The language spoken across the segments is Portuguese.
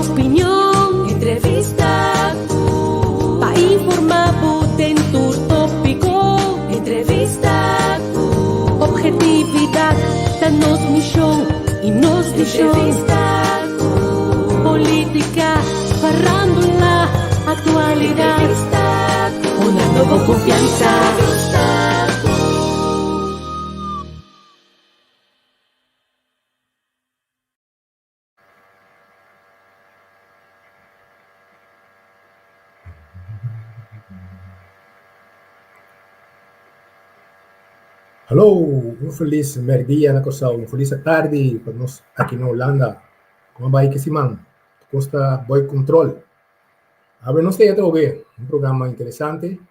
opinión, entrevista para informar en tu tópico, entrevista objetividad, danos misión y nos entrevista política, farándula, actualidad, honrando con confianza. Hallo, feliz mercdia na Kòrsou, feliz tarde para nós aqui na Holanda. Como vai que se man? Costa boy control. Agora nós temos um programa interessante.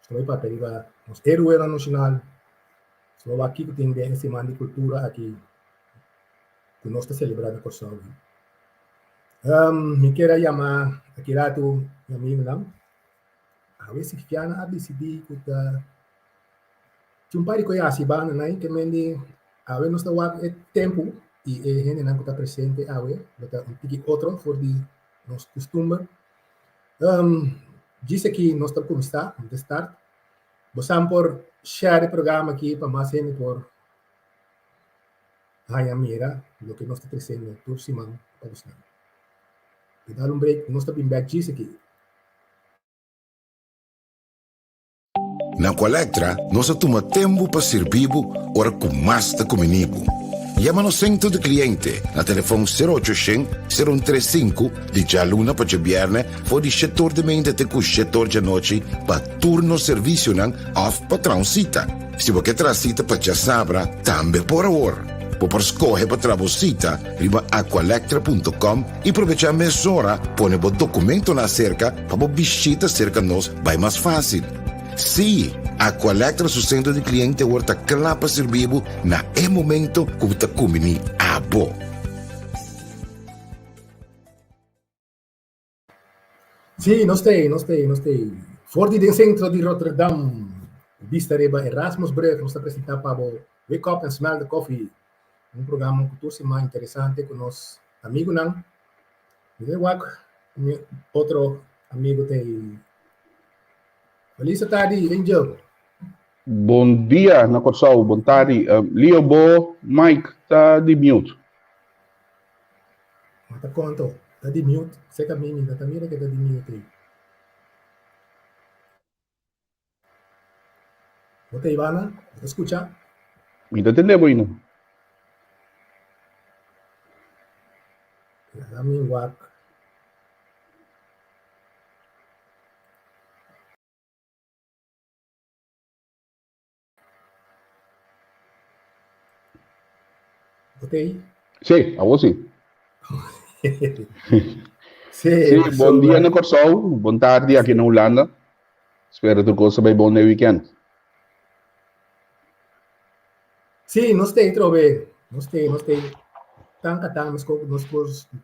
Estou para pedir a nos heróis nacional. Estou aqui que tem bem esse man de cultura aqui que nós estamos celebrando na Kòrsou. Me quero chamar aqui lá tu amigo não? A ver se fiana a decidir que Jumpari ko ya si bana na que mendi awe nos da wak tempo e gente não está presente awe bota um tiki outro for de nos costume disse que nós estamos como está de start bosam por share o programa aqui para mais gente por a mira lo que nós está crescendo por cima para você e dar break nós estamos back disse aqui. Na Qualectra, nós toma tempo para servir ora com mais da comunico. Llama no centro de cliente na telefone 0800-035 de dia luna para viernes for de setor de mente até com setor de noite para turno serviço não off patrão cita. Se você quer cita para já sabra, também por hora. Por escolher para trabalhar riba aqualectra.com e aproveitar a mesura, põe o documento na cerca para visita cerca nós vai mais fácil. Sim, a Qualectra su centro de cliente volta claro para servir na momento que você combina a bo. Sim, nós temos. Fora do centro de Rotterdam, vista reba Erasmusbrug, nós apresentamos para o Wake Up and Smell the Coffee, um programa cultural mais interessante com nossos amigos não. E outro amigo tem. Feliz tarde, Angel. Bom dia, na Kòrsou. Bom tarde. Leo Bo, Mike, está de mute. Mata conto, está de mute. Você caminha, está mira que está de mute aí. Você, Ivana, escuta? Me está entendendo ainda? Dá-me um wak. Ok? Sim, a você. Sim, bom dia na Kòrsou, bom tarde aqui na Holanda. Espero que você vai bom no weekend. Sim, nós temos trove. Nós temos tanta mas nós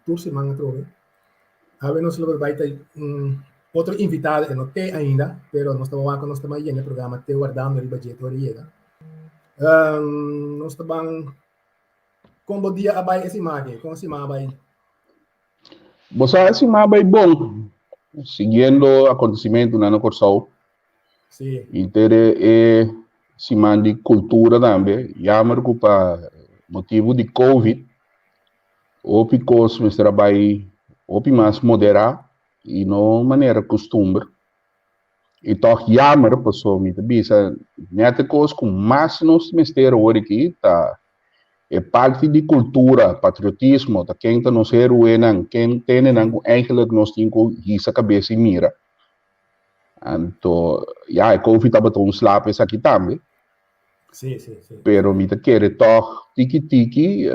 por semana trove. A ver, nós vai ter outro invitado que não tem ainda, pero nós estamos aí no programa, te guardando o budget orienta. Nós estamos como dia abai esse mage, como se mabai. Você esse mapa é bom, seguindo acontecimento na Kòrsou. Sim. E ter esse man de cultura também, chamar para motivo de Covid, ou porque nós trabalhamos ou mais moderado e não maneira costume. E toch jammer, pessoal, me bisa, net coisa com mais nós mistério hoje aqui, tá? É parte de cultura, patriotismo, da quem está nos heróis, quem tem eigenlijk nós temos essa cabeça e mira. Então, ja, a Covid estava tão slaap isso aqui também. Sim. Pero me quer toch tiki,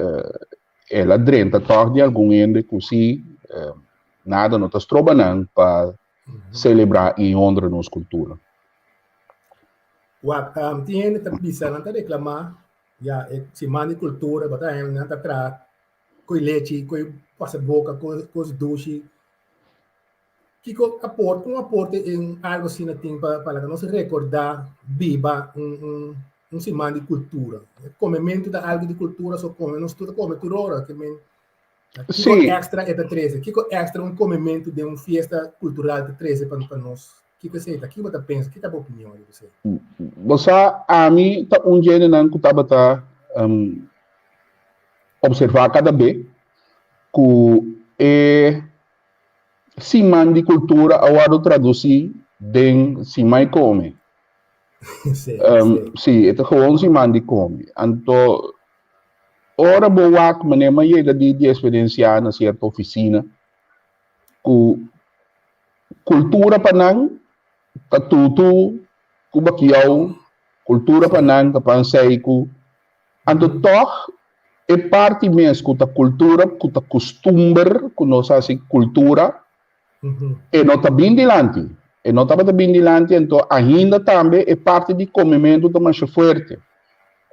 ela drenta toch de algum ende que nada não está trabalhando para celebrar e honrar nossa cultura. Tiene bisa nanta reclamar ya si mani cultura bata nanta tra coi leite coi passa boca coi doce Kiko aporte em algo assim para nós recordar viva semana de cultura comemento da algo de cultura só come nós tudo come tudo hora que men Kiko Sim. Extra é da 13. Kiko Extra é um comemento de uma festa cultural da 13 para nós. Kiko aceita. Kiko está pensa. Que é a opinião de você? Você, a mim, tá dia não que estava observar cada vez que é simã de cultura agora traduzir em simã e come. Sim, é gewoon simã de come. Então, ora boa que maneira chega de experienciar na certa oficina que cultura panang katutu kubakiyaw cultura panang kapansay ku ando toch é parte mesmo da cultura, da costumbre, que nós assim cultura, e não está bem dilante. E não está bem dilante, então ainda também é parte de comimento do mais forte.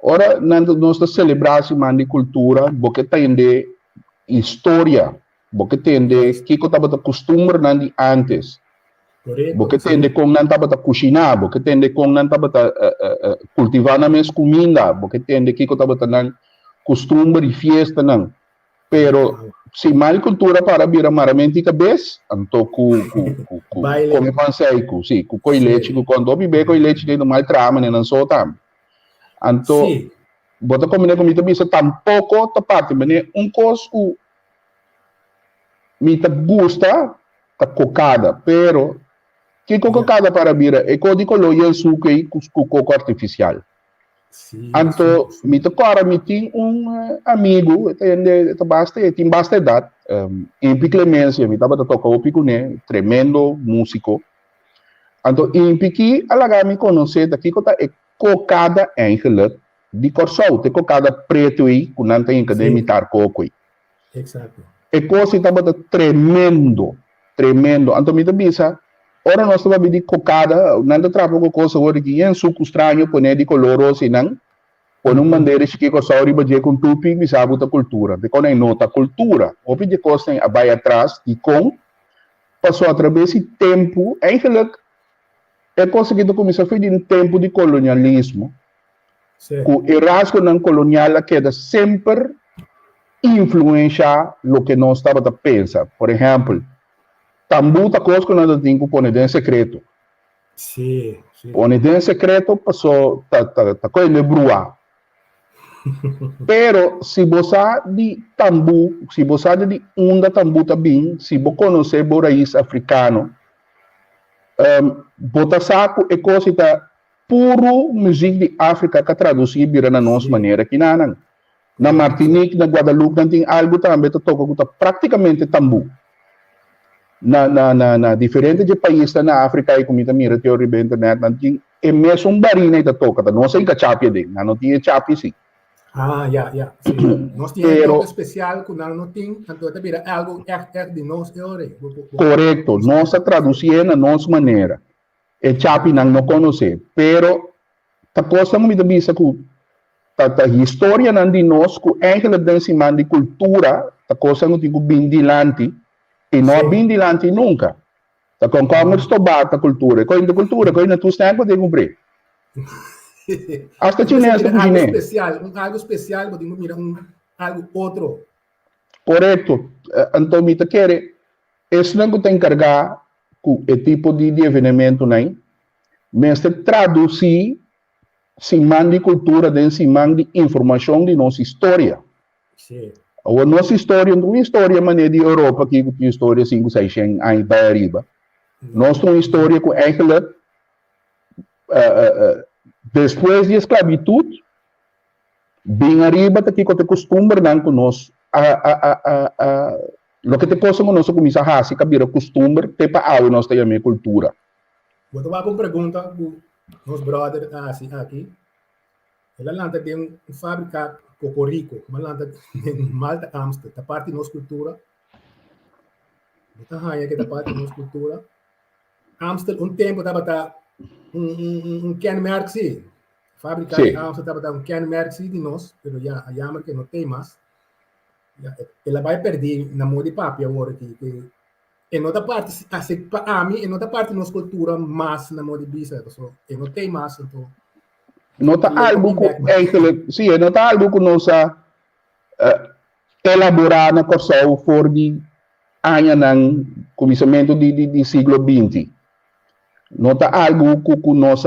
Ora, nós celebramos a cultura, porque tem de história, porque tem de que estava da costumbre de antes. Porque tem de como não estava da cozinhar, porque tem de como não estava cultivar na mesma comida, porque tem de que estava da costumbre e festa não. Pero se mal cultura para vir meramente cabeça, então come panseico, sim, com leite, quando bebe com leite de mal trama, não só tam. Então, bota comer comida bisa tampouco ta parte, mas um coisa me ta gusta ta cocada, pero que cocada para vir é código loyal suque com coco artificial. Então, me tocou me tinha amigo, tem bastante idade, em Clemência, me estava tocando o pico, né, tremendo músico. Então, em Piqui, ela me conhece daqui que é cocada eigenlijk de Kòrsou, tem cocada preto aí, que não tem que imitar coco. Exato. E coisa estava tremendo. Então, me disse, ora nós estamos de cocada, não trava com coisa agora que é um suco estranho, põe de color assim, não? Põe uma bandeira que Kòrsou riba de com tupi, me sabe da cultura. De quando é nota cultura, o de coisa tem a baia atrás, e com passou através de tempo, eigenlijk é coisa que começou a fazer em tempo de colonialismo. O rasgo não colonial queda sempre influenciar o que nós estamos a pensar. Por exemplo, tambu tá coisa que nós temos que pôr em secreto. Sim. Pôr em secreto passou tá coisa de brua. Pero se você de tambu, se você de onda tambu também, se você conhecer o raiz africano, bota saco é coisa da puro música de África que traduzir vira na nossa maneira aqui na Martinique, na Guadalupe, não tem algo também que toca praticamente tambu. Na diferente de países na África e como também teoria da internet, não tem é mesmo barina que toca, não sei que chapi de, não tinha chapi sim. Já. Nós tínhamos algo especial que não tem, então vira algo de nós agora. Correto, nós traduzimos na nossa maneira. E chapi não conhece, pero ta coisa muito bisa que ta história não de nós que eigenlijk den cima de cultura, ta coisa não tem bem dilante e não bem dilante nunca. Ta com como estudar ta cultura, coisa de cultura, coisa na tua tempo de cumprir. Hasta chinês de chinês. Algo especial, vou mira algo outro. Correto. Então me quer esse não tem carregar com o tipo de evenimento não, mas traduzir cima de cultura, de cima de informação de nossa história. Sim. A nossa história não é uma história maneira de Europa que é uma história 5, 6 anos para arriba. Nós temos uma história com eigenlijk depois de esclavitud, bem arriba que te costumbre não com nós lo que te coisa que nós começamos a fazer, que vira costumbre, te para algo nós temos a cultura. Vou tomar uma pergunta do nosso brother aqui. Ele lanta tem uma fábrica Cocorico, mas lanta em Malta, Amsterdã, da parte da nossa cultura. Então, aí que da parte da nossa cultura. Amsterdã, tempo estava kenmerk sim. Fábrica de Amsterdã estava kenmerk sim de nós, mas já a jammer que não tem mais. Ela vai perder na mão de papi agora que em outra parte a mim em outra parte nossa cultura mais na mão de bisa então não tem mais então nota algo que eigenlijk sim nota algo que nós elaborar na Kòrsou for de ano ng começamento de siglo XX. Nota algo que nós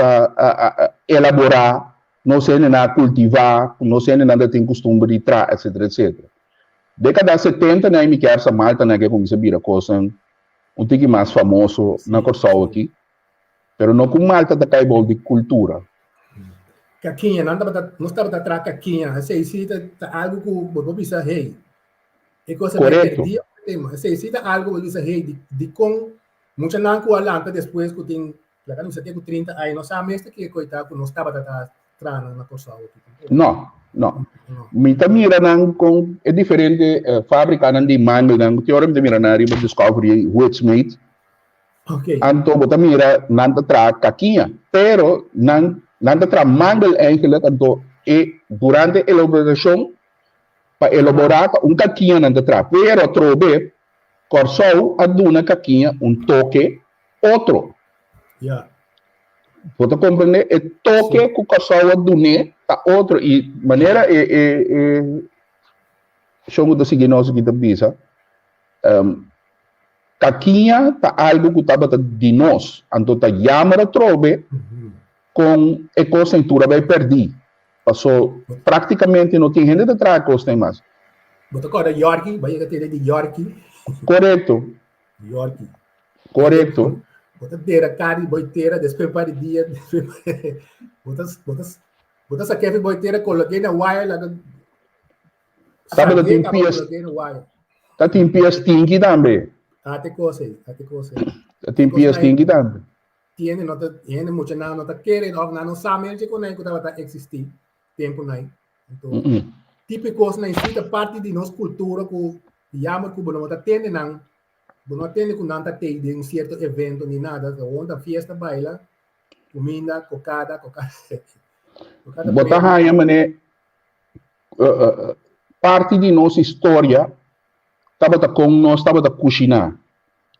elaborar, nós na cultivar, nós na tem costume de tra, etc, etc. Década 70 na me quer essa malta na que começa a vir a coisa um tique mais famoso na Kòrsou aqui, pero não com malta da caibo de cultura. Caquinha, não estava atrás caquinha, assim, algo que o bisa rei. E coisa Correto. Assim, algo que bisa rei de com muita não com a lanta depois que tem, lá não sei que 30 aí nós sabemos que coitado que não estava atrás na Kòrsou. Não. Mita mira nang kung é diferente fábrica nang de mango nang teorema de mira na riba discovery 𝐒𝐤𝐿𝐴. Okay. Anto bota mira nanta tra caquinha, pero nanta tra mango eigenlijk anto durante a elaboração para elaborar caquinha nanta tra, pero trobe Kòrsou aduna caquinha toque outro. Yeah. Você compreende? É toque que o Kòrsou aduna tá outro e maneira chamo da seguinte nosso que bisa caquinha tá algo que tava de nós anto tá yamara trobe com ecocentura vai perdi passou praticamente não tem gente de trás costa mais Bota agora Yorkie, vai ter de Yorkie. correto Bota ter a carne boiteira depois para dia bota essa Kevin boiteira coloquei na wire lá sabe da tem pias tingi também até coisa tem pias tingi também tiene mucho não tá querendo não sabe que quando que tava existir tempo não então típico na incita parte de nossa cultura que chama que não tá tendo não tem que não tá tendo de um certo evento nem nada onde a festa baila comida cocada bota raia mané parte de nossa história estava com nós estava da cozinhar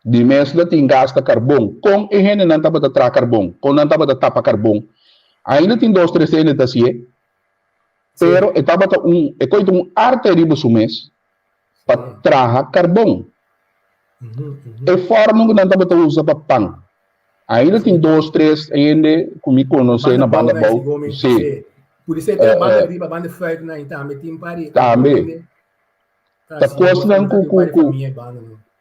de mês da tem gasta carvão com e gente não estava da tra carvão com não estava da tapa carvão ainda tem 2, 3 anos assim pero estava é coisa artéria do mês para trazer carvão e forma que não estava usa para pão ainda tem 2, 3 ainda comigo conhecer na banda bom sim por isso é que a banda riba banda fake na também tem pari também tá coisa não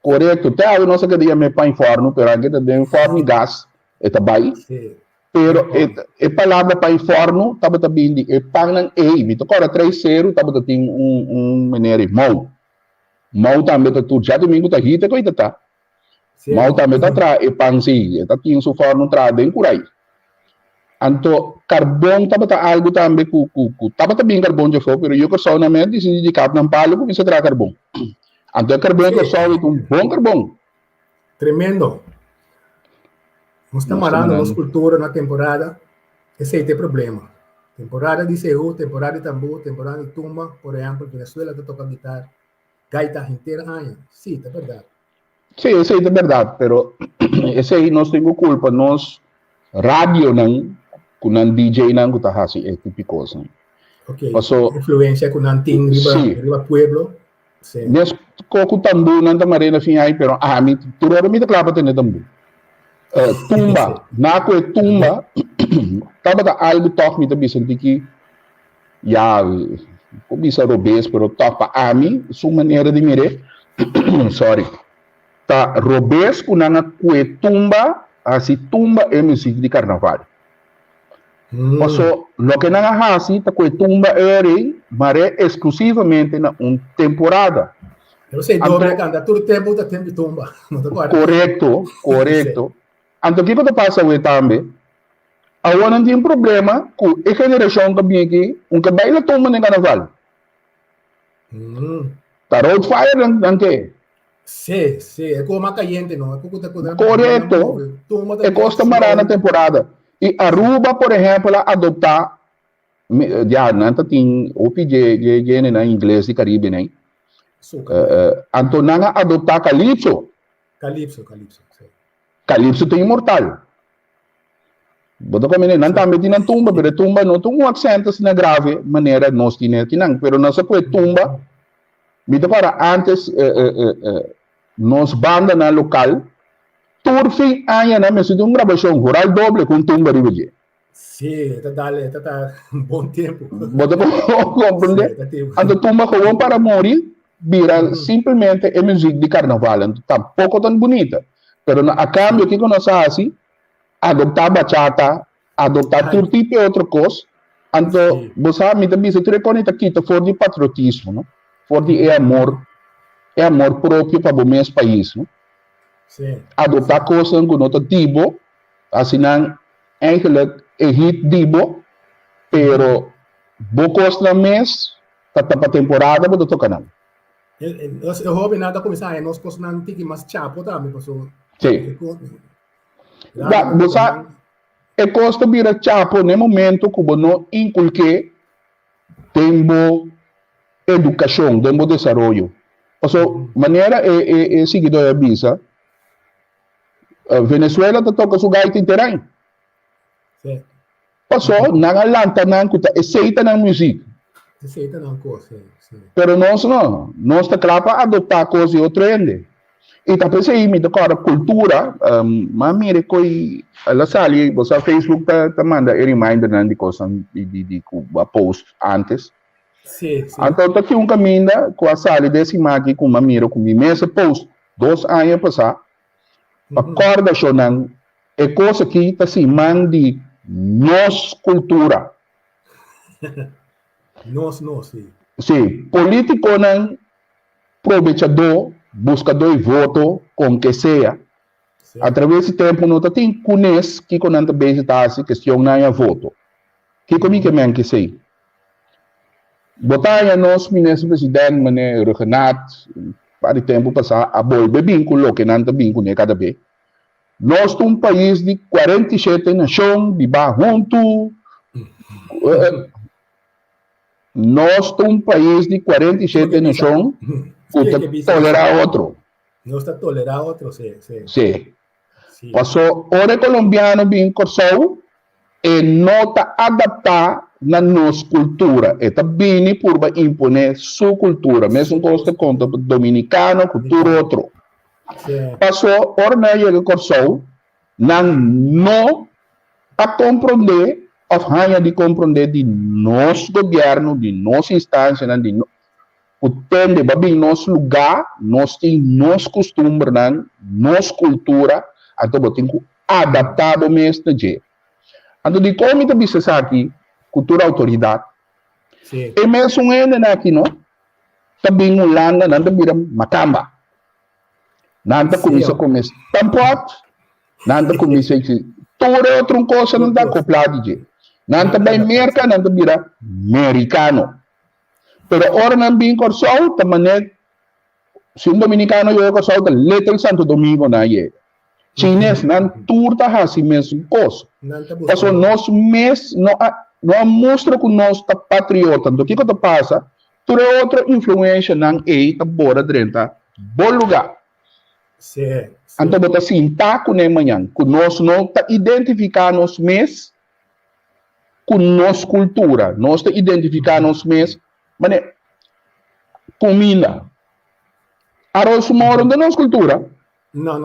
correto até a nossa cadeia me põe forno pero aqui também forno gás é tabai pero é palavra para forno tava também de pão não me toca 3-0 tava tem maneira mau também tá tudo já domingo tá hita coisa tá mau também tá tra pão sim tá tem seu forno tra bem por aí anto carvão tava tá algo também tava também carvão de fogo pero eu personalmente decidi de cabo não palo porque se tra carvão anto carvão é só um bom carvão tremendo nós estamos falando nossa cultura na temporada esse aí tem problema temporada de seu temporada de tambor temporada de tumba por exemplo Venezuela tá tocando guitarra gaita inteira sim é verdade sim esse aí é verdade pero esse aí nós temos culpa nós rádio não com um DJ não que tá assim é típico assim ok influência com um ting riba pueblo sim nesse coco tambor não tá marina fim aí pero me tudo era me tá claro para ter tambor tumba na co tumba tava da algo toque me também senti que já bisa robês pero toque para mim sua maneira de mire sorry tá robês com na co tumba assim tumba é música de carnaval Paso, lo que não é assim, tá com tumba mas é exclusivamente na temporada. Eu sei, dobre canta, todo tempo tá tempo tumba. Correto. Então, o que passa hoje também? Agora não tem problema com a geração que vem aqui, que baila tumba no carnaval. Tá road fire não que? Sim, é como uma caliente, não? Correto. É costa marana na temporada. E Aruba, por exemplo, adoptar, já não tem OPG na inglês de Caribe, né? Então, não adoptar Calypso. Calypso. Calypso tem imortal. Boto como não também tem na tumba, mas tumba não tem um acento na grave maneira nós tinha não, pero não se pode tumba Mito para antes nos banda na local, turfing aya na mesmo de gravação rural doble com tumba ribeje. Sim, tá um bom tempo. Bota para compreender? Anto tumba com para morrer, vira simplesmente é música de carnaval, então tá pouco tão bonita. Pero a cambio que nós assim, adoptar bachata, adoptar todo tipo de outra coisa. Então, você me também se reconhece aqui, for de patriotismo, não? For de amor próprio para o mesmo país, não? Sim. Adoptar coisas que não tipo, assim não, eigenlijk é hit tipo, pero bocos na mês, tá para temporada, mas toca não. Eu hobby nada começar, nós coisas não tem que mais chapo também, pessoal. Sim. Você é costa vira chapo no momento que você não inculque tempo educação, tempo desenvolvimento. Então, maneira é seguido a visa. Venezuela tá toca sugai tem terreno. Sim. Passou na Hulanda não cuta aceita na música. Aceita não coisa, sim. Pero nós tá claro para adotar coisa e outro ende. E tá pensando aí, me decora cultura, mas mire coi ela sali, você Facebook tá manda reminder nan de coisa de post antes. Sim. Então tá aqui caminho com a sali desse maqui com uma mira com mi mesa post 2 anos passar. Acorda chonan é coisa que tá se mande nos cultura. Nós, sim. Sim, político não aproveitar buscador de voto com que seja. Através do tempo, não tem conhece que quando a gente está se questionando o voto. Que comigo é que sei. Botar nosso ministro presidente, mané Renato, para o tempo passar, a bolsa vínculo, que não tem vínculo cada vez. Nós somos um país de 47 nações, de junto. Nós somos um país de 47 nações. Tolerar outro. Não está tolerar outro, sim. Sim. Passou, o colombiano bem Kòrsou e não está adaptar na nossa cultura. Está bem por imponer sua cultura. Mesmo coisa conta dominicano, cultura outro. Passou, o na chega Kòrsou, não a compreender, a de compreender de nosso governo, de nossa instância, de o tende babi nosso lugar, nós temos nosso costume, nossa cultura, então tem que adaptar o mesmo de. Então de como está bisa aqui, cultura autoridade. Sim. E mesmo ainda aqui não, também Hulanda não está vira macamba, não está começa tampot, não está começa toda outra coisa não está acoplado de, não está bem merca, não está vira americano. Pero ora não bem Kòrsou, também se dominicano eu Kòrsou, da letra Santo Domingo na ie. Chinês não turta assim mesmo coisa. Passou nós mês não mostra que nós tá patriota. Do que tá passa? Toda outra influência não é tá bora dentro, bom lugar. Sim. Então bota assim, tá com nem manhã, que nós não tá identificar nós mês com nossa cultura, nós tá identificar nós mês. Mas comida. Arroz moro da nossa cultura. Não.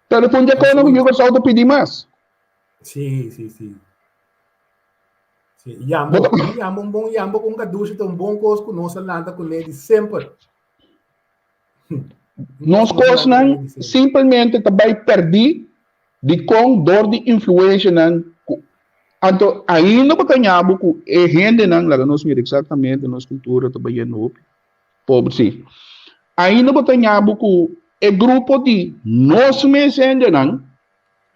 Telefone econômico eu gosto de pedir mais. Sim. Yambo com caducho, tão bom coisa com nossa landa com ele sempre. Nós coisas não simplesmente também perdi de com dor de influência não. Então, ainda para ganhar que é gente não lá nós mira exatamente nossa cultura também no pobre sim. Ainda para ganhar que é grupo de nós mesmos ainda não.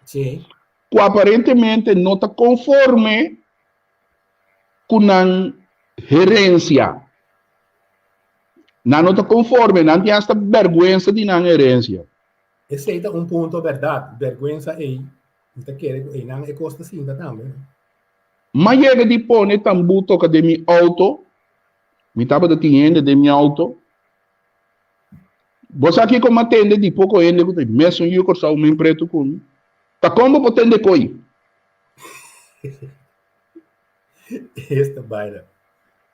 Sim. Que aparentemente não está conforme com a gerência. Não está conforme, não tem esta vergonha de não gerência. Esse é ponto verdade, vergonha é não é costa sim também. Mas chega de pôr ne tambu toca de mi auto, me estava de tienda de mi auto. Você aqui como atende de pouco ele, mesmo eu Kòrsou um emprego com. Tá como você atende coi? Esta baila.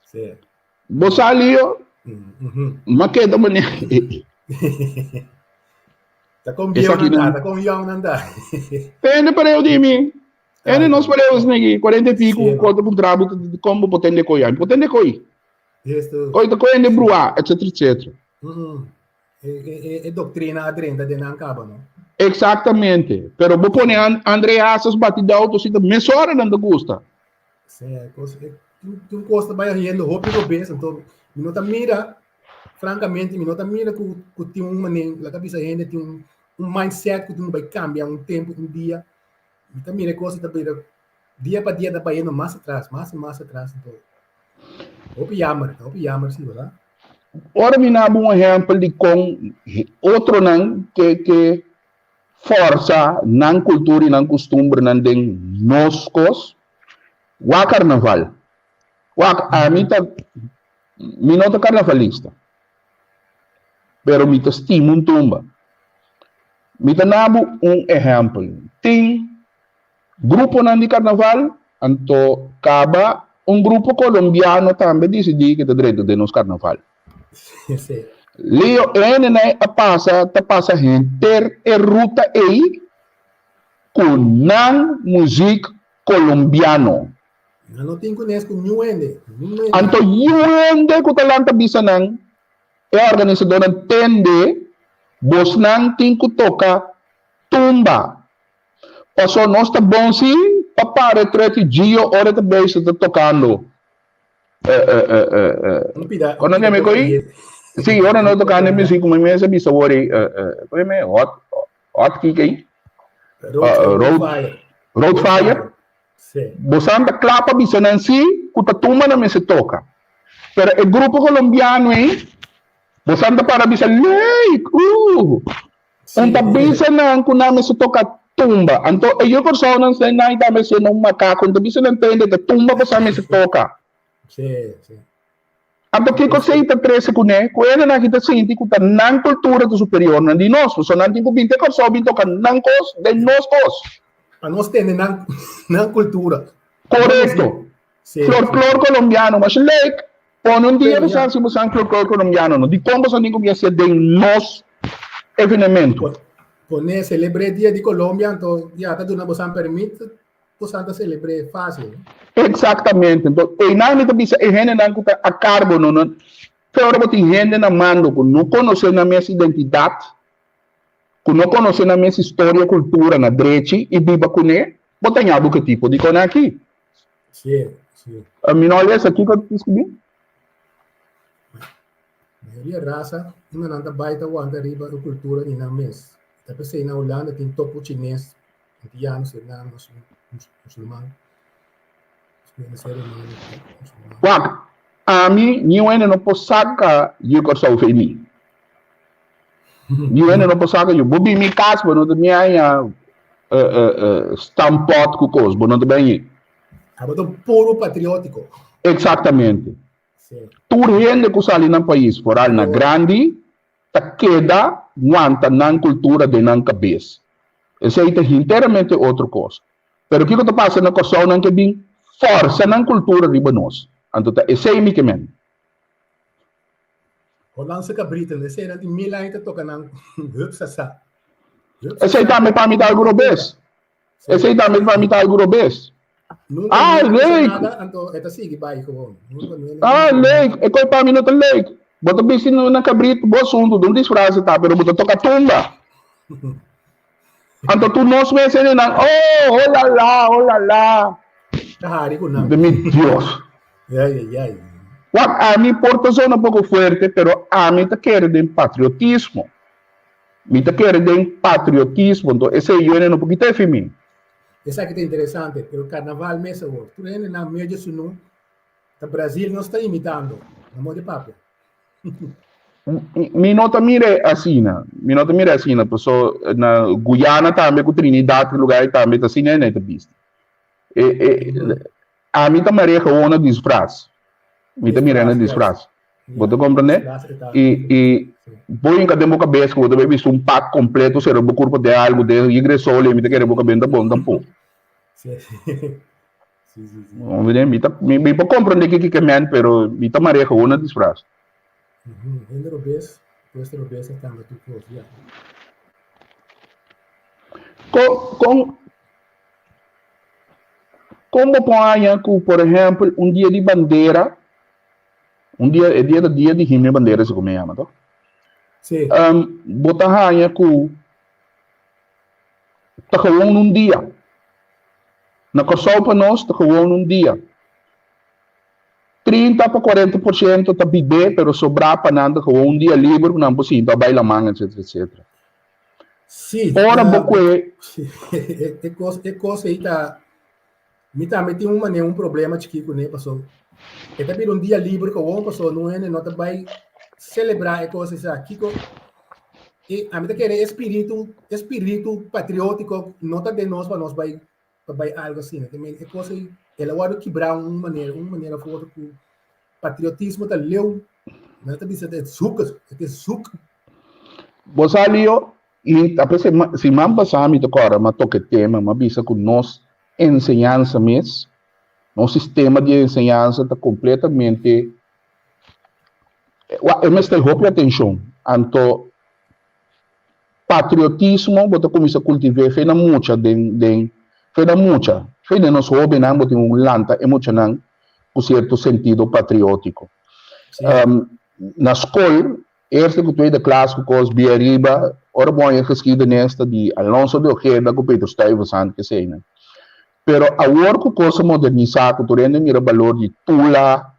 Certo. Bosalio, maqueta mané. Tá com biaha, tá com 𝐒𝐤𝐭𝐨𝐵. Pende para eu de mim. Ele nós paramos negi 40 e pico, quanto um trabalho de como potente coi, potente coi. Coi de coi de brua, etc, etc. É doutrina adrenda de não acaba, não? Exatamente. Pero vou pôr André Assas batida auto se mesora não gusta. Tu gosta vai rindo roupa no beso, então não tá mira, francamente, não tá mira que tem na cabeça ainda tem um mindset que tu não vai cambiar um tempo, um dia. Então mira coisa da beira dia para dia da vai indo mais atrás, mais atrás, então. Hope yammer sim, verdade? Ora me dá um exemplo de com outro não que força não cultura e não costume não tem noscos o carnaval a mim tá me nota carnavalista pero me estimo um tumba me dá um exemplo tem grupo não de carnaval então acaba um grupo colombiano também decidiu que está direito de nos carnaval. Sim. Leo ene passa gente e ruta aí com nan música colombiano. Não tem conhece com Nuende. Anto Nuende que talanta bisa nang é organizador tende bos nang tem que toca tumba. Passou nós tá bom se para retrete dia hora de beijo tá tocando. Quando não me coi? Sim, ora não tocar nem música, mas me sabe sabor como é hot kiki road fire. Sim. Bosanta clapa bisa nansi, kuta tuma na me se toca. Pero el grupo colombiano bosanta para bisa lei, Anta bisa na kuna me se toca tumba. Anto eu persona se na ita me se no macaco, anta bisa na entende que tumba basa me se toca. Sim. Ato 𝐒𝐤𝐭𝐫 13 kune, kuena na kita sinti kuta nang kultura to superior nan di nos, so nanti ko binte Kòrsou binto kan nang kos de nos kos. A nós tem não cultura. Correcto. Folclore colombiano, mas like, pon un dia você se você folclore colombiano, no di como são ninguém ia ser de nos evenimento. Pone celebre dia de Colômbia, então já tá dando você permite, você anda celebre fácil. Exatamente. Então, e não me bisa e gente não que a carbo não, pero bote gente na mando que não conhece na minha identidade, que não conhece na minha história, cultura, na direita e viva com ele, bote nhado que tipo de coisa aqui. Sim. A minha olha essa aqui que eu descobri. Maioria raça, uma não tá baita o anda riba a cultura de na mês. Tá pensei na Hulanda tem topo chinês, indianos, irmãos, muçulmanos. Wak, a mim, ninguém não pode sacar eu Kòrsou femi. Ninguém não pode sacar eu. Bobi mi casa, mas não tem minha stampot com coisa, mas não tem bem. Abato puro patriótico. Exatamente. Tudo gente que sai no país, fora na grande, tá queda aguanta na cultura de na cabeça. Isso aí é inteiramente outra coisa. Pero o que está passando na Kòrsou não é bem força na cultura de nós. Então, esse é o que é. Hollandse cabrita, esse é de 1000 anos toca na hupsasa. Esse aí também para mim tá grobes. Esse aí também para mim tá grobes. Leik. Então, esta sigue vai com. Leik, é coisa para mim não tá leik. Bota bem na cabrito, boa assunto, não diz frase tá, pero bota toca tumba. Então tu não se vê sendo olha lá. De mi Dios. A mí porta zona un poco fuerte, pero a mí te quiere de patriotismo. Me te quiere de patriotismo, entonces ese yo en un poquito de femino. Essa aqui é interessante, pero carnaval mesmo, tu vê na mídia sunu, o Brasil não está imitando, na mão de papo. Mi nota mire assim, pessoa na Guiana também, com Trinidad, lugar também, assim, né, vista. A mim também é uma disfraz. Me também é disfraz. Você compreende? E vou em cada cabeça que você vai ver um pack completo, será o corpo de algo de ingressou, ele me quer boca bem da bom, da pouco. Sim, sim, sim. Me para compreender que é men, pero me tá mareja uma disfraz. Ainda não vês, depois não vês até tu coisa, já. Como põe que, por exemplo, um dia de bandeira, é dia de himno e bandeira, se como chama, tá? Sim. Botar aí que tá gewoon num dia. Na Kòrsou para nós, tá gewoon num dia. 30 para 40% tá bebê, pero sobrar para nada, gewoon um dia livre, não possível, tá bailar manga, etc, etc. Sim. Ora, é coisa aí tá. Me também tem um problema de Kiko, né, pessoal? É também um dia livre que o pessoal não é, não tá vai celebrar a coisa assim, Kiko. E a mim tá querendo espírito patriótico, não tá de nós para nós vai algo assim, né? Também é coisa aí, ela vai quebrar uma maneira forte que patriotismo tá leu, não tá dizendo é suco. Você ali, e a se man passar me tocar, mas toque tema, mas bisa que nós enseñança mesmo, nosso sistema de enseñança está completamente eu me estou roupa atenção, então patriotismo, você começa a cultivar, fez na mucha, fez na nosso hobby, não, você Hulanda, é muito não, com certo sentido patriótico. Na escola, eerste que tweede klas gekozen, biaha, ora bom é geschiedenis de Alonso de Ojeda, com Pedro Stuyvesant, que sei, né? Pero agora que coisa modernizar, que tu rende mira valor de tula,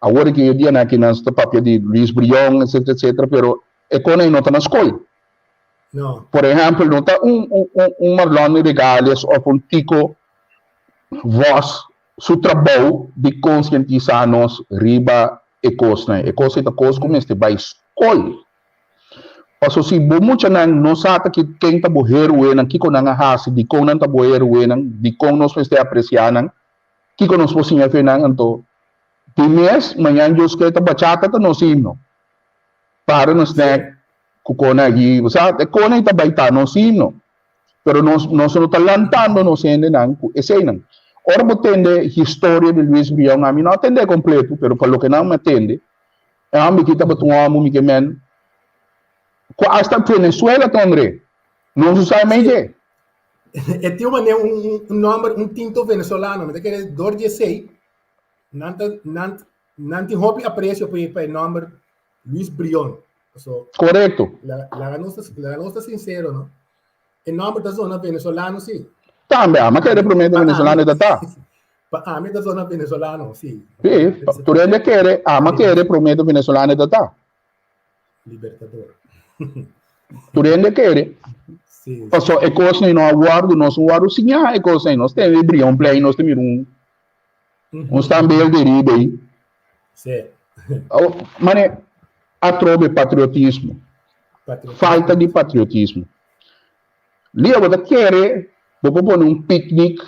agora que eu dia aqui nas papel de Luís Brion, etc, etc, pero é quando não está na escola. Não. Por exemplo, não está Marlon Regales ou Kiko voz, seu trabalho de conscientizar-nos riba e coisa, né? E coisa é coisa como este vai escola. Paso si mucha não sabe que quem está borrero o Kiko não hasi, de como não está borrero o de como nós vamos apreciar Kiko nos posinha fenan então de mês manhã eu esqueci a bachata tá nos himno para nos né kukona aqui você é kona está baita nos himno pero nós não está lantando nos ende não esse não ora botende história de Luís Brion a mim não atende completo pero para lo que não me atende é a mim que está botando me que men hasta Venezuela, André. Não se sabe mais que. É tem um nome, tinto venezuelano, mas é que sei, não tem hobby apreço para o nome Luís Brion. Correto. La nossa sincero, não? O nome da zona venezuelana, sim. Também, mas que é prometo venezuelano da tá. A mim da zona venezuelana, sim. Sim, tu ainda quer, mas que é prometo venezuelano da tá. Libertador. Tu ainda quer. Sim. Passou é coisa não aguardo, nós aguardo sim, é coisa nós temos Brion play, nós temos nós também de riba aí. Sim. Mas atrobe patriotismo. Falta de patriotismo. Lia você quer, vou pôr piquenique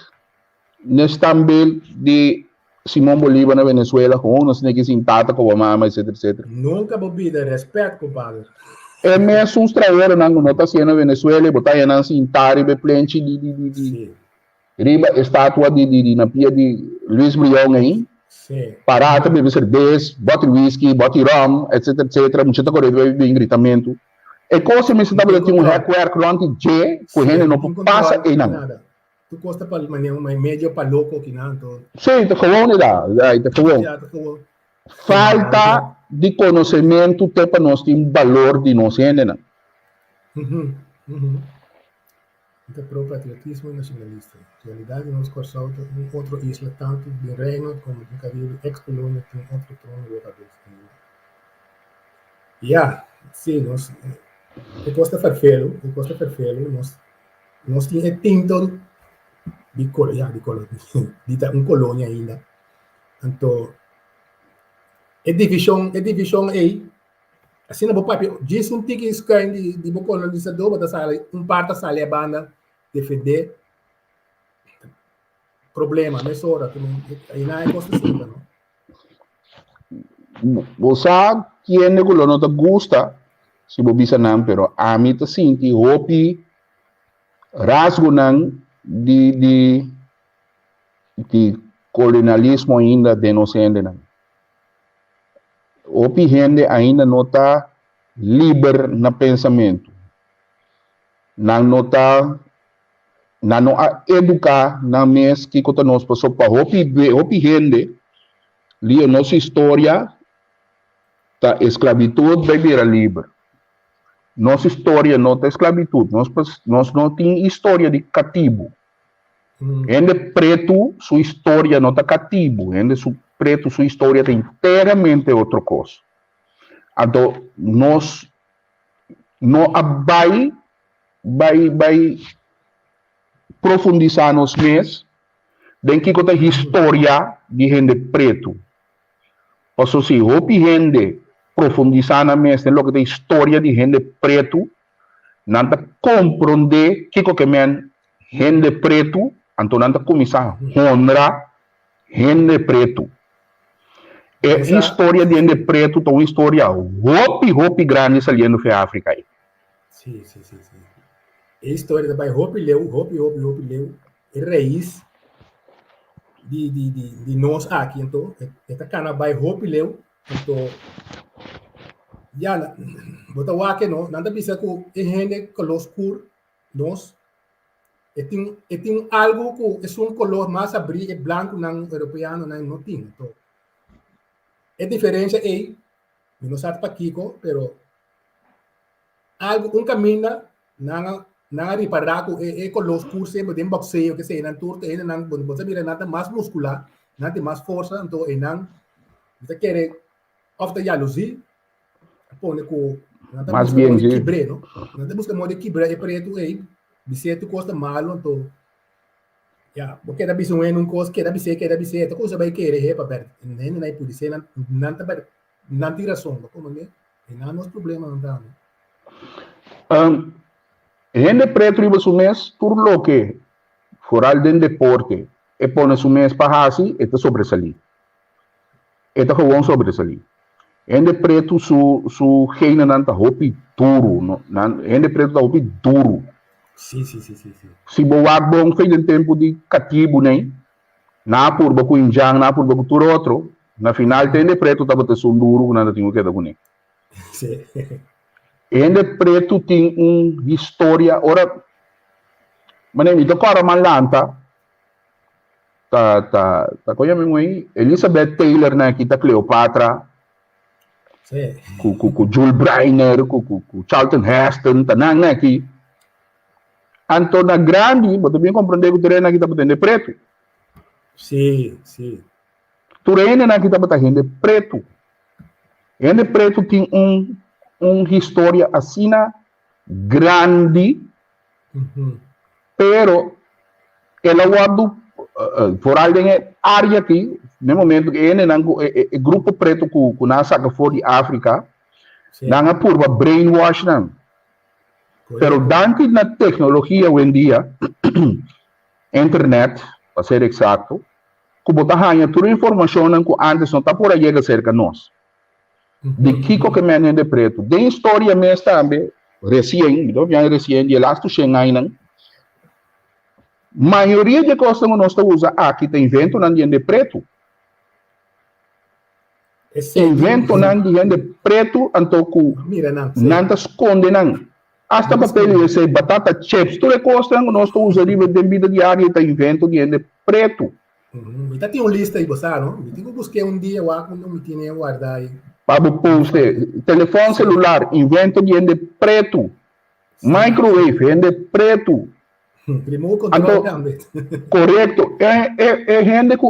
nesse também de Simão Bolívar na Venezuela, com nós nem que sentata com a mama, etc, etc. Nunca vou pedir respeito, compadre. É mesmo uns trabalhos não está sendo na Venezuela, botar aí na sentar e be plenty de riba estátua de na pia de Luís Brion aí. Sim. Parata, beber cerveja, bote whisky, bote rum, etc, etc. Muita coisa de gritamento. E coisa me está tem um recuerdo quanto que o gente não passa e não. Tu gosta para um médio para louco que não. Sim, está falando da, falta de conhecimento tem para nós ter um valor de nós ainda não. Então, pro patriotismo nacionalista. Realidade, nós Kòrsou outro isla tanto de reino como de Caribe, ex-colônia, tem outro trono de cabeça. Sim, nós gosta perfeito, nós temos tinto de colônia, de colônia ainda. Então, é divisão aí. Assim, não papo, diz que escolhe de colonizador, mas parte sale a banda defender problema, mas ora, aí não é coisa assim, não? Você que é negócio não te gusta, se você bisa não, pero a mim te sinto hopi rasgo não de colonialismo ainda denocende não. Opi gente ainda não está livre no pensamento. Não está não educar na mes que nós passou para opi gente li a nossa história da esclavitud vai virar livre. Nossa história não tem esclavitud, nós não tem história de cativo. Ende preto, sua história não está cativo. Ende preto, sua história tem inteiramente outra coisa. Então, nós não vai profundizar nos mês de que a história de gente preto. Ou seja, se gente profundizar na mês de lo que a história de gente preto, não compreender que gente preto, então não começar a honrar gente preto. É a história de gente preto, é uma história hopi grande saliendo da África aí. Sim. A história da hopi leu, é raiz de nós aqui, então, esta cana vai hopi leu, então, já, bota o aqui não, nada precisa que a gente color nós, tem algo que é um color mais abrigo, é branco, não europeu, não tem, então, a diferença é, não sabe para Kiko, pero algo, caminho, não reparar que é color escuro sempre tem boxeio, que seja, não tem nada mais muscular, não tem mais força, então, não, você quer, ofta 𝐒𝐤𝐭𝐨𝐚, põe com, mais bem, de 𝐒𝐫𝐵, não? Não busca modo de 𝐒𝐫𝐵, é preto, é, biceto custa malo, então, já, porque da bisão é não coisa, que da biceto, coisa vai querer, é para perto, não é por isso, não tem razão, como é, não é nosso problema, não dá, gente preto riba su mês, tudo lo que foral de deporte, e põe su mês para assim, é sobresalir. É gewoon sobresalir. Gente preto su reina não tá hopi duro, gente preto tá hopi duro. Sim. Se boa bom fez em tempo de cativo, né? Na por baku injang, na por baku tur outro, na final gente preto tá botando su duro, nada tinha que dar com ele. Sim. Gente preto tem uma história, ora, mas nem então cara malanta, tá conhecendo aí, Elizabeth Taylor na aqui tá Cleopatra, com Jules Breiner, com Charlton Heston, tá na aqui, Antona Grande, mas também compreender que o terreno aqui tá botando preto. Sim. O terreno aqui tá botando gente preto. Gente preto tem uma história assim grande, pero ela guarda por alguém área aqui no momento que ele é grupo preto que nós saca fora de África, não é por brainwash não, pero dentro da tecnologia hoje em dia, internet, para ser exato, que botar ganha toda a informação que antes não está por aí a cerca de nós. De Kiko que é de preto. De história mesmo também, recém, de lá tu chega aí, maioria de coisas que nós estamos usando aqui tem invento não de preto. Invento não de preto, então não esconde não. Hasta papel esse batata chips, tudo é coisa que nós estamos usando de vida diária tem invento de preto. Então tem uma lista aí, você não? Eu tenho que buscar dia, quando me tinha guardar aí. Para poste, telefone celular, invento de preto. Microwave, de preto. Primeiro controle também. Correto. É gente que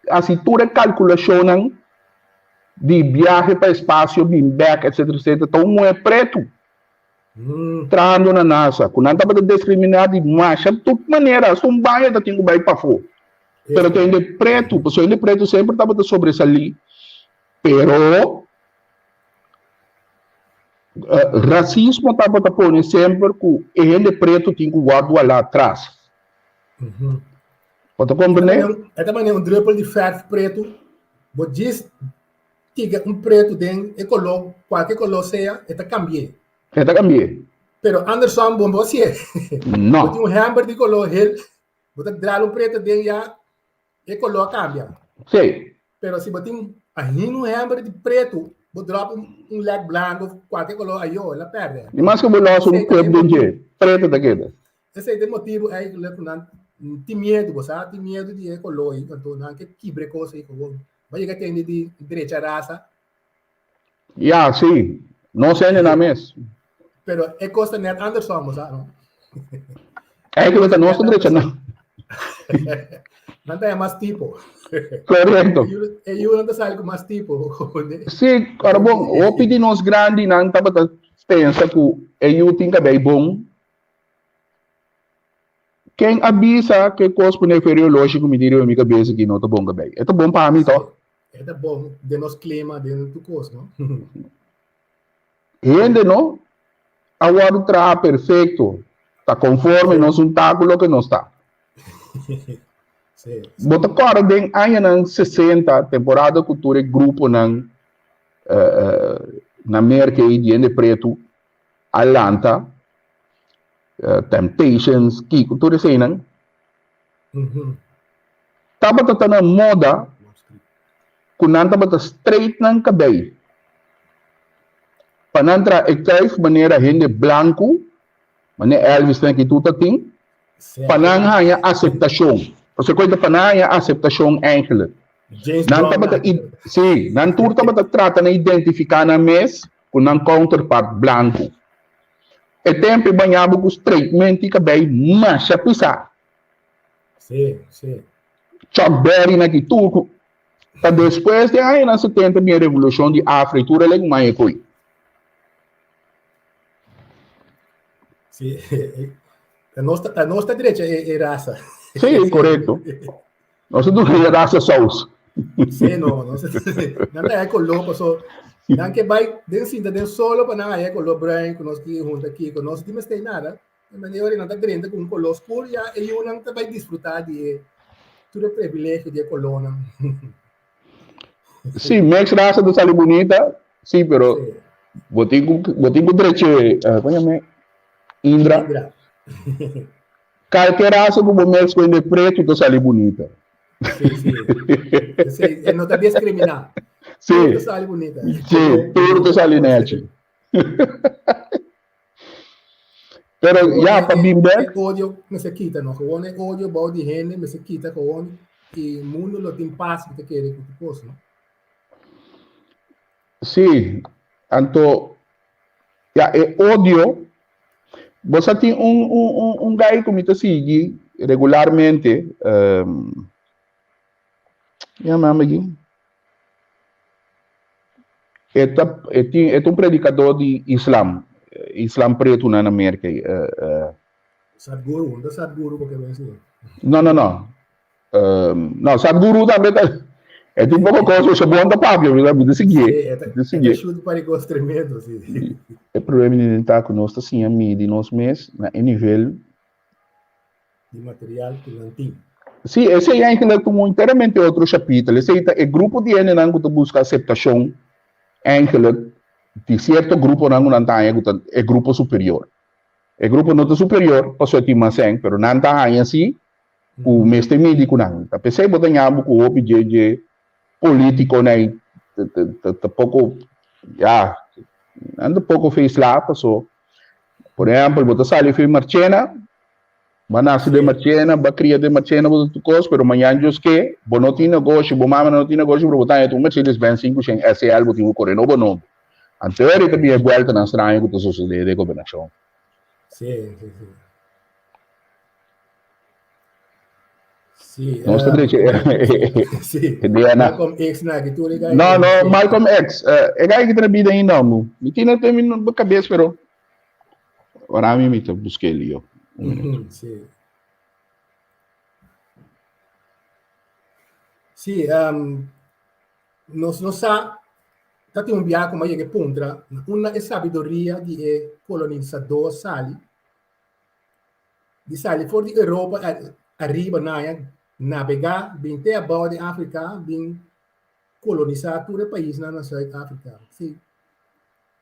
a cintura calculação de viagem para espaço, beamback, etc. Então, não é preto. Trando na NASA. Quando não estava discriminado de marcha, de toda maneira, são baia da tinha que para fora. Pero tem de preto, porque de preto sempre estava sobresalir. Pero racismo estava pondo sempre que ele preto tinha que guardar lá atrás. Pode compreender? É também um drupal de ferro preto. Você diz que preto tem qualquer color seja, está cambiando. Está cambiando. Pero Anderson, bom você. Não. Tem hamburger de color, você traz preto dentro já. e color cambia. Sim. Pero se botar um hembre de preto, vou drop leg branco, qualquer color aí, ela perde. E mais que o balioso perde preto daquele. Esse é o motivo aí que não tem medo, você tem medo de color aí, então não que quebre coisa aí, vai chegar tem de direita raça. Sim. Não sei nem na mesmo. Pero é coisa net andersom, você não? É que você não está direita, não. Não tem mais tipo. Correto. E eu não sei com mais tipo. Sim, cara, bom, o pedi nós grande, não estava pensa que eu tenho que bem bom. Quem avisa que cospe inferior lógico me diria a minha cabeça que não está bom bem. É bom para mim, tá? É bom, de nosso clima, de nosso curso, não? Ainda não? Agora está perfeito. Está conforme nosso tentáculo que não está. Bota agora bem, aí na 60 temporada cultura grupo na América e de preto Atlanta Temptations Kiko tudo isso aí não tava na moda quando tava straight nang cabelo panantra exercise maneira gente branco maneira Elvis tem que tudo tem panang aceitação. Você coisa panaya aceitação eigenlijk. Sim, nan turta bata trata na identificar na mes com nan counterpart branco. E tempo banhado com treatment que bem mas a pisar. Sim. Chuck Berry na que tudo. Tá depois de aí na 70 minha revolução de África, tudo é mais coi. Sim. A nossa direita é raça. Sim, correto. Nós não temos raça sós. Sim, não é color, só não que vai dentro solo para não é color branco, nós que junta aqui, nós não tem nada. Mas eu não está dentro com color escuro, e eu não vai desfrutar de todo o privilégio de color. Sim, mais raça do sali bonita, sim, pero botigo direito, como Indra. Qualquer raça que você escolhe preto, que sali bonita. Sim. Não está discriminar. Sim. Tudo sali bonita. Sim, tudo sali net. Pero já para bimber. Ódio me se quita, não? Gewoon é ódio, bom de gente, me se quita, gewoon. E o mundo não tem paz que te quer com tu coisa, não? Sim. Então, é ódio. Você tem guy que me sigue regularmente. É um predicador de Islam preto na América. Sadhguru, não é Sadhguru porque vai ser. Não. Não, Sadhguru também é um pouco coisa, você bom da papo, de seguir. É chuto para gosto tremendo, sim. O problema de estar conosco assim a mim de nós mesmos na nível de material que não tem. Sim, esse é ainda como inteiramente outro capítulo. Esse é o grupo de gente que busca aceitação, ainda de certo grupo não é grupo superior. O grupo não é superior, passou aqui mais mas não está assim, o mestre médico não. A pessoa que tem algo com o objeto político, né, pouco, anda pouco fez lá, passou. Por exemplo, você sai de Marchena, vai nascer de Marchena, vai criar de Marchena, você coisa, mas amanhã diz que, você não tem negócio, você não tem negócio, para botar em Mercedes-Benz 500 SL, você tem que correr no bono. A teoria também é volta na estranha que está sucedendo de combinação. Sim. Não está direito. Sim. Malcolm X na que tu liga. Não, Malcolm X. É que trabalha ainda não. Me tinha terminado na cabeça, pero agora me busquei ali. Sim. Sim, nós tem um biaha como que puntra, uma sabedoria de colonizador sali, de sali for de Europa arriba navegar, bem até a borda de África, bem colonizar todo o país na África. Sim.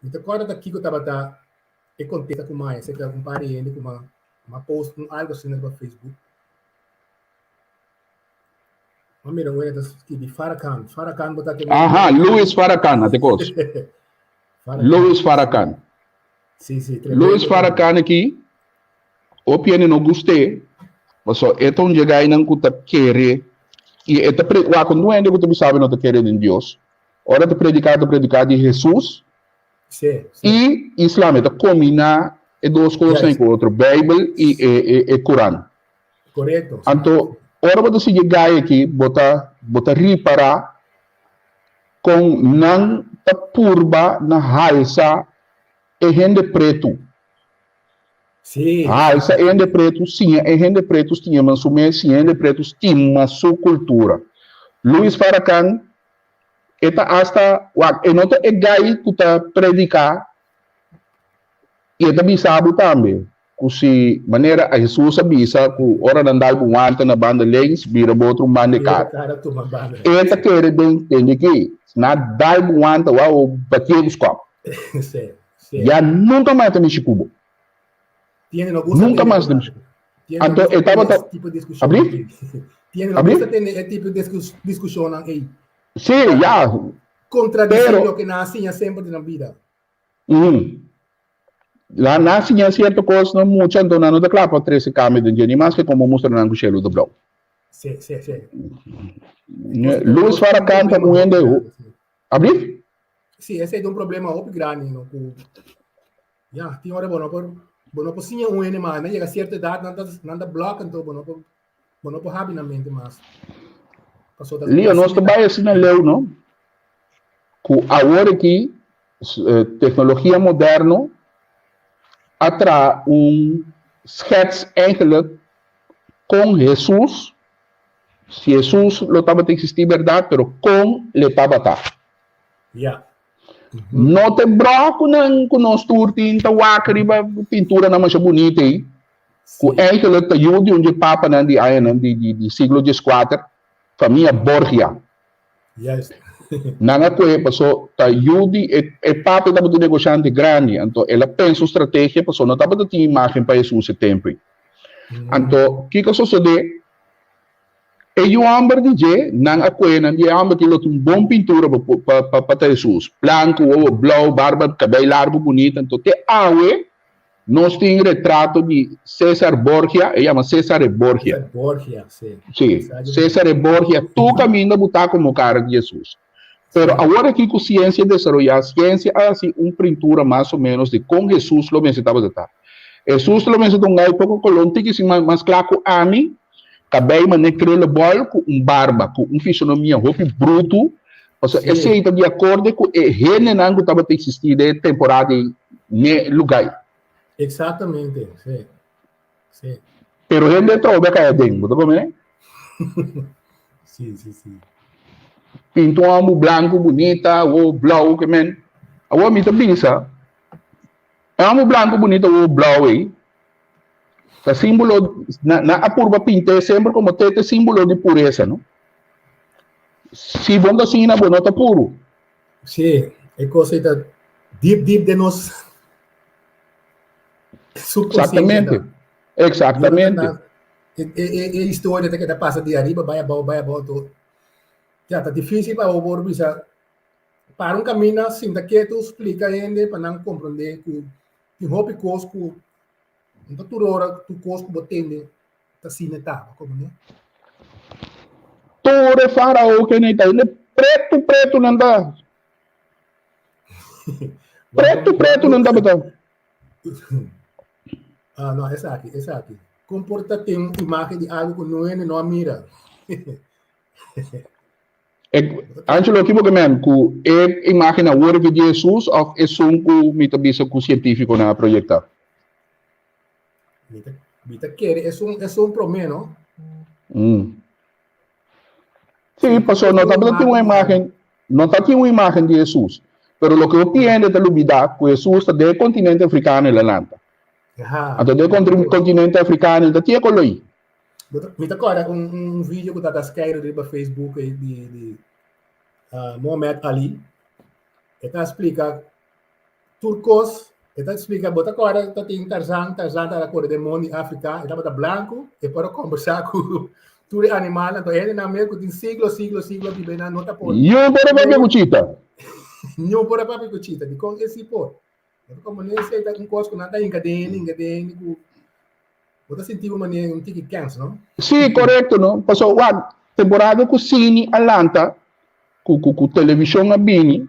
Então, quando daqui que eu estava e contenta com mais, você quer comparar ele com uma post, algo assim no Facebook. Mira, bueno, das de Farrakhan. Farrakhan botar que Aha, Louis Farrakhan, até cos. Louis Farrakhan. Sim, Louis Farrakhan aqui, opinião não gostei, mas só é tão chegar não que querer e é quando não é que tu sabe não te querer em Deus. Ora te predicar de Jesus. Sim. E Islam é combinar e duas coisas com outro, Bíblia e Corão. Correto. Então, ora você chegar aqui, botar reparar com não ta purba na halsa e gente preto. Sim. Halsa e gente preto, sim, e gente preto tinha, mas o mês sim, gente preto tinha sua cultura. Louis Farrakhan, eta hasta, e nota é gai que tá predicar, e eta bisabo também. Kusi maneira a Jesus avisa que ora andar com anta na banda legs vira outro mande cara. Eta quer bem entender que na dar com anta o bater os copos. Já nunca mais tem Chicubo. Nunca mais tem. Então estava tipo de discussão. Abrir? Tiene tipo de discussão aí. Sim, já. Contradizer o que nasce sempre na vida. Lá nasce certa coisa não muito então não dá claro para 13 câmeras de gente mas que como mostra na cochelo do blog. Sim. Louis Farrakhan tá com ainda abrir? Sim, esse é um problema muito grande no já tem hora bom por sim um ene mas chega certa idade nada bloca então bom por rapidamente mas passou da Lio nós trabalha assim na leu não? Com agora aqui tecnologia moderna atrai schets eigenlijk com Jesus. Se Jesus lo estava a existir verdade, pero com le estava a Yeah. Não te broco com nós tinta wakriba pintura na mancha bonita aí. Com eigenlijk te ajude onde papa na de siglo XIV, família Borgia. Yes. Nanga kwe paso ta yudi e papi taba do negociante grande anto ela pensa estratégia paso não taba tinha imagem para Jesus esse tempo anto Kiko sucede e eu amber DJ nanga kwe nanga amber que um bom pintura para Jesus branco ou blau barba cabelo largo bonito anto te awe nós tem retrato de César Borgia e chama César Borgia sim César Borgia tu caminho botar como cara de Jesus. Pero agora que com ciência desenvolver, ciência assim pintura mais ou menos de com Jesus lo necessitava de estar. Jesus lo necessitava um pouco colonte que se mais claro que a mim, cabelo mas necrele bol com barba, com fisionomia roupa bruto, ou seja, esse aí de acordo com o gene não estava a existir de temporada ne lugar. Exatamente, sim. Pero ele trova que é dentro, tá bom, Sim. Pintou um branco bonita, ou blau que men. Agora me pensa, é um branco bonito ou blau aí. O símbolo na apurba pinta sempre como tete símbolo de pureza, não? Se bom assim na bonota puro. Sim, é coisa da deep de nós. Exatamente. É história que passa de arriba, vai abaixo. Já está difícil para o povo para caminho assim, quieto, explica ainda para não compreender que tem roupa e cosco, então toda hora tu cosco botende, está assim, como né? Tore faraó que nem tá, ele preto não dá. preto não dá botar. Não, essa aqui. Comporta tem uma imagem de algo que não mira. Angelo, que porque man, que é imagem a work de Jesus ou é só metabisa com científico na projetar? Vita quer é um promeno. Sim, passou, não está tem uma imagem de Jesus, pero lo que eu pienso de lubida que Jesus está do continente africano na lanta. Então do continente africano da tinha coloi. Me agora vídeo que está escrito no Facebook de Muhammad Ali. Ele explica turcos, ele explica bota agora tem Tarzan da cor de demônio África, ele estava branco e para conversar com tudo animal, então ele na meio tem siglo de bem na nota por. Yo para papi cuchita. Não por a papi cuchita, de com esse por. Como nem sei tá com coisa que nada engadene, você sentiu uma maneira um tique cansa, não? Sim, correto, não? Passou a temporada com cine Atlanta, com televisão a bini,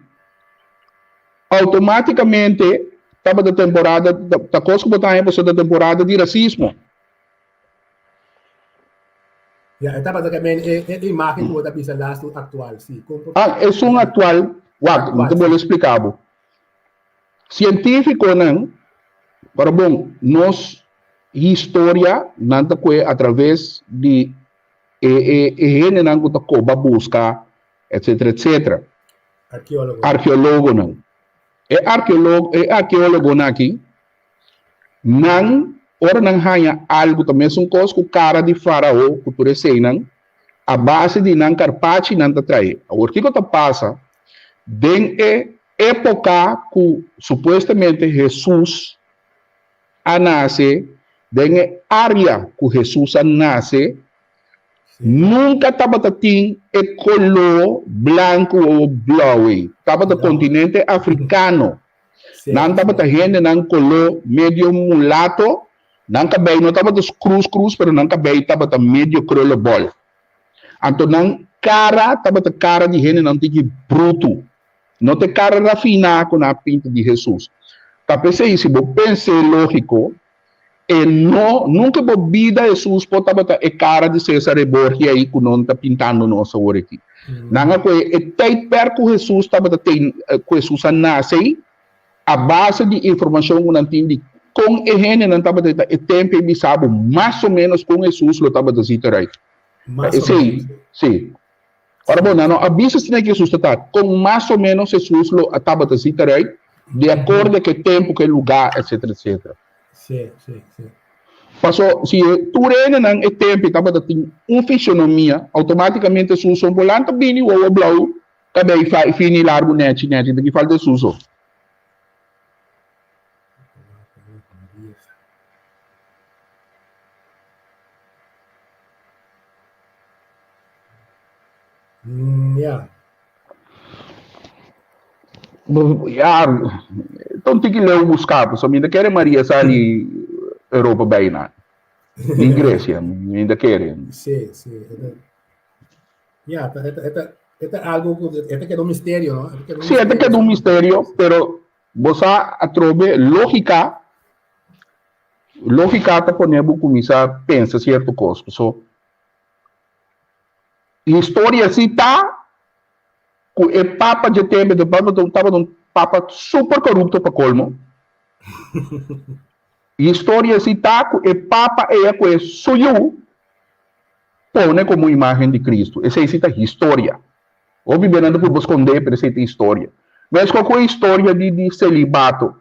automaticamente estava da temporada, da coisa que botar aí da temporada de racismo. Já, estava também a imagem que você precisa lá atual, sim. Ah, é um atual, não te vou explicar. Científico não, para bom, nós história nada que através de gente não que tá busca, etc. Arqueólogo não. Arqueólogo não aqui, não ora não hanya algo também são coisas com cara de faraó, que por isso não, a base de não carpacci não tá trai. O que que passa? Den época que supostamente Jesus a nasce, den área que Jesus a nasce, nunca estava tem color branco ou blau, estava do continente africano. Não estava gente não color medio mulato, não cabelo não estava dos cruz, pero não cabelo estava medio crolo bol. Então não cara estava cara de gente não tinha bruto. Não tem cara rafinada com a pinta de Jesus. Tá pensei se eu pensei lógico, e não nunca vou vida Jesus pode estar a cara de César Borgia aí que não está pintando nossa hora aqui. Não é que tem perto Jesus estava tem que Jesus nasce a base de informação que não tem com a gente não estava o tempo e sabe mais ou menos com Jesus lo estava dizendo aí. Sim. Ora bom, não, a bisa tem que sustentar com mais ou menos Jesus lo estava dizendo aí, de acordo com o tempo, que lugar, etc. Sim. Passou, se tu reina não é tempo, estava tendo uma fisionomia, automaticamente Jesus um volante bini ou blau, também fini largo net, que falta Jesus. Yeah. Então tem que ler buscar, só ainda querem Maria Sali Europa bem na em Grécia, ainda querem. Sim. Yeah, é algo que é um mistério, não? Sim, é que é um mistério, pero você atrove lógica para poner começar a pensar certo coisa. So, história assim tá o papa de tempo do papa estava um papa super corrupto para colmo. História assim tá o papa é que suyo põe como imagem de Cristo. Essa é a história. Obviamente por esconder, pero essa é a história. Mas qual é a história de celibato?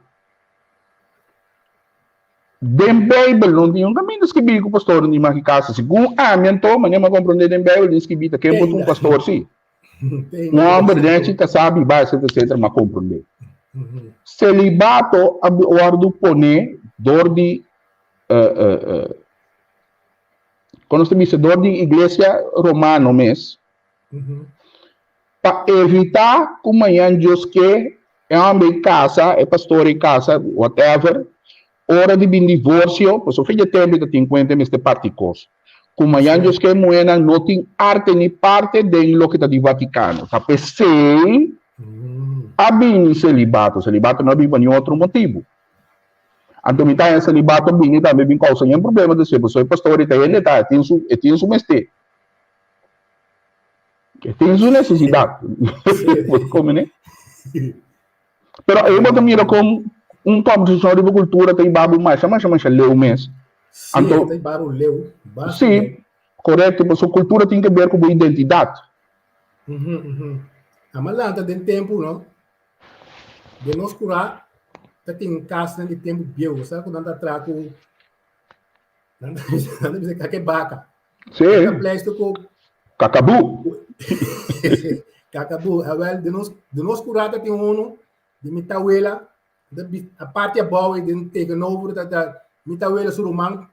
Den Bible não tinha um caminho que bico pastor de Magicasa. Segundo então, mas não compreender den Bible diz que bita quem botou um pastor sim. Um homem gente que sabe vai etc. mas compreender. Celibato o ardo pone dor de quando se diz dor de igreja romana mês para evitar que amanhã Deus que é homem casa é pastor em casa whatever hora de vir divórcio, pois o filho tem de 50 meses de particos. Como amanhã Deus que moeda não tem arte nem parte de lo que está de Vaticano. Tá pensei a bem celibato não é bem outro motivo. Então me tá celibato bem também bem causa nenhum problema de ser, pois o pastor está ele tá tem su mestre. Tem sua necessidade. Como né? Pero eu vou mira com composição de agricultura tem babu mais, chama leu mês. Sim, tem babu leu. Sim, correto, porque a cultura tem que ver com a identidade. A malanta tem tempo, não? De nós curar, tem casa de tempo bio, sabe quando anda atrás com nada dizer que é vaca. Sim. Plástico. Cacabu. Cacabu, de nós curar tem de mitauela. A parte é boa e de novo da mitauela surumang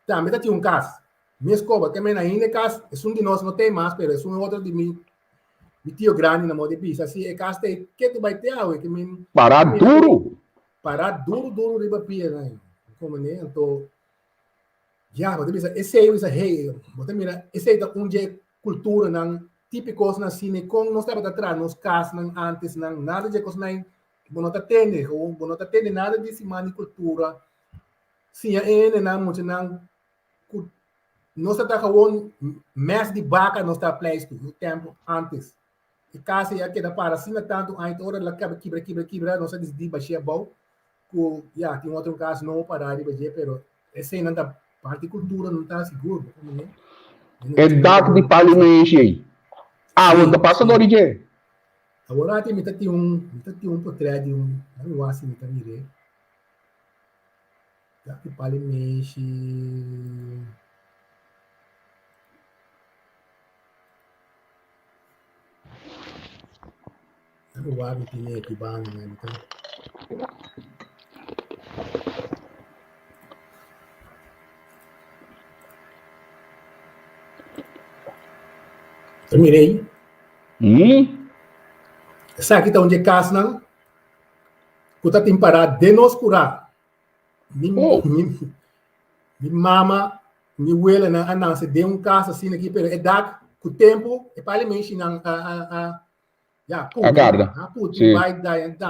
também tinha caso minha escoba, também ainda casa, é um de nós não tem mais, mas é um outro de mim, meu tio grande na moda de pista, assim, é casa tem que tu vai ter algo que me Parar duro. parar duro de papia, né? Como né? Então, já, mas esse aí é rei, você mira, esse aí é um de cultura não típicos na cine com nós estava atrás, nos casos não antes não nada de coisa não não tá tendo nada de cima de cultura. Sim, é não muito não nós está com mais de vaca nós está place no tempo antes. E caso já queda para cima tanto aí toda lá quebra, nós está de baixar bom. Que já tem outro caso não parar de baixar, pero esse não tá parte cultura não está seguro, né? É dado de palimento aí. Ah, o da passador de. Agora tem um portrait de não assim me também. Já que palimento o hábito tinha que banho, né? Então, eu mirei. Essa aqui tá onde é casa, não? Que tá tem parado de nos curar. Mi mama, mi abuela, na anança, deu um caso assim aqui, pero é dado que o tempo é para ele mexer já, A guarda. puto, vai dar então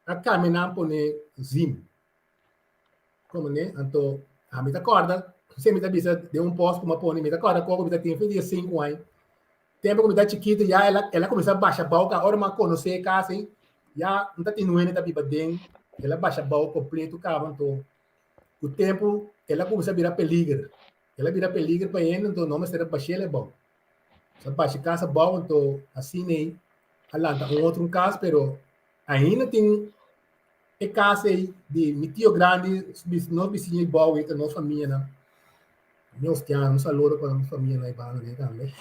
a caminhar por ne zim. Como né? Então, a mim acorda, você me dá bisa de um posto como pôr, me acorda, como me dá tempo de 5 anos. Tempo como me dá chiquita, já ela começa a baixar a boca, a hora mais conhecer a casa, hein? Já não tá tendo nada da biba dentro, ela baixa a boca completo, cara, então o tempo ela começa a virar peligro. Ela vira peligro para ele, então não será baixar é bom. Se baixa casa bom, então assim nem alanta outro caso, pero ainda tem é casa aí de meu tio grande, nós vizinhos bom, então nossa família, né? Meus tios, um saludo para a nossa família na Ibana, né, também.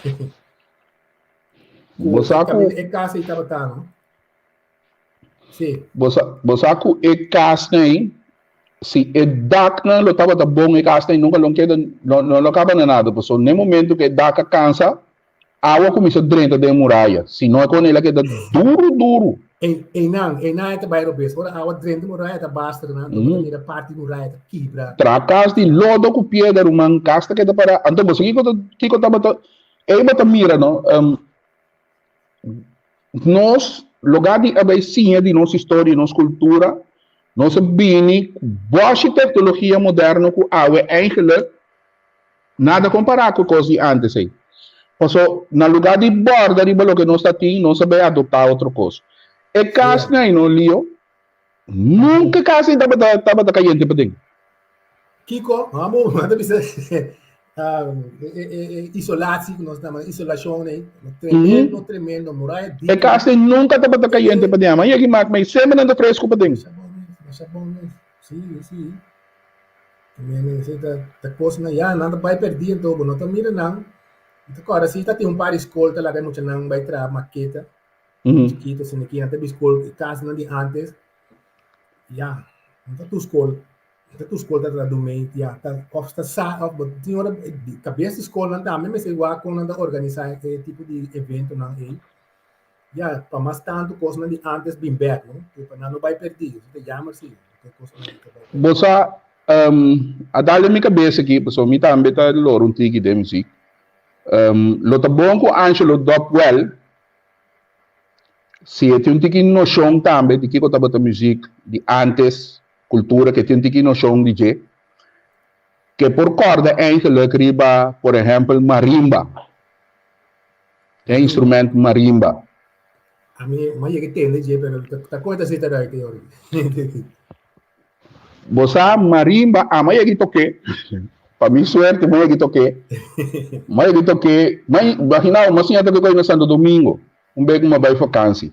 É casa aí estava não? Sim. Bosaku é casa aí. Se é DAC não estava tão bom e casa nunca não acaba nada, porque no momento que DAC cansa, a água começa a drenar da muralha. Se não é com ela que dá duro. E não é que vai robes. Ora a água drena da muralha tá basta, né? Então a parte da muralha tá quebra. Tracas de lodo com pedra, uma casta que dá para. Então você Kiko estava bata mira, não? Nós lugar de abecinha de nossa história, nossa cultura, nossa bini, boa tecnologia moderna com a eigenlijk nada comparar com coisas de antes aí. Então, no lugar de borda de balo que nós temos, nós sabemos adotar outra coisa. E caso aí no Lio, nunca caso estava caindo para dentro. Kiko, vamos, manda dizer isolado, nós estamos isolação aí, tremendo, muralha. E caso nunca estava caindo para dentro, mas aqui mais semana não fresco para dentro. Mas é bom mesmo, sim. Também essa coisa não já nada vai perder então, não tá mira não. Então agora se tá tem um par de escolta lá que muito não vai trazer maqueta. Chiquito assim aqui, até escolta, caso não de antes. Já, não tu escolta do meio, já tá off sa, tem hora cabeça escola não tá, mesmo se igual quando organizar esse tipo de evento não aí. Já, para mais tanto coisa de antes bem back, não? Não vai perder, você chama assim. Você a dar minha cabeça aqui, pessoal, me também tá loro um tique de música. Lo tá bom com Angelo Dopwell. Se tem um tique noção também de que eu tava música de antes, cultura que tem um tique noção de que por corda Angelo escreva, por exemplo, marimba. Tem instrumento marimba. A mim, mas é que tem, né, pero tá coisa assim tá aí teoria. Você marimba, mas é que toque. Para mim suerte, mas é que toque. Mas imagina, mas sim até que eu na Santo Domingo, bem uma vai vacância.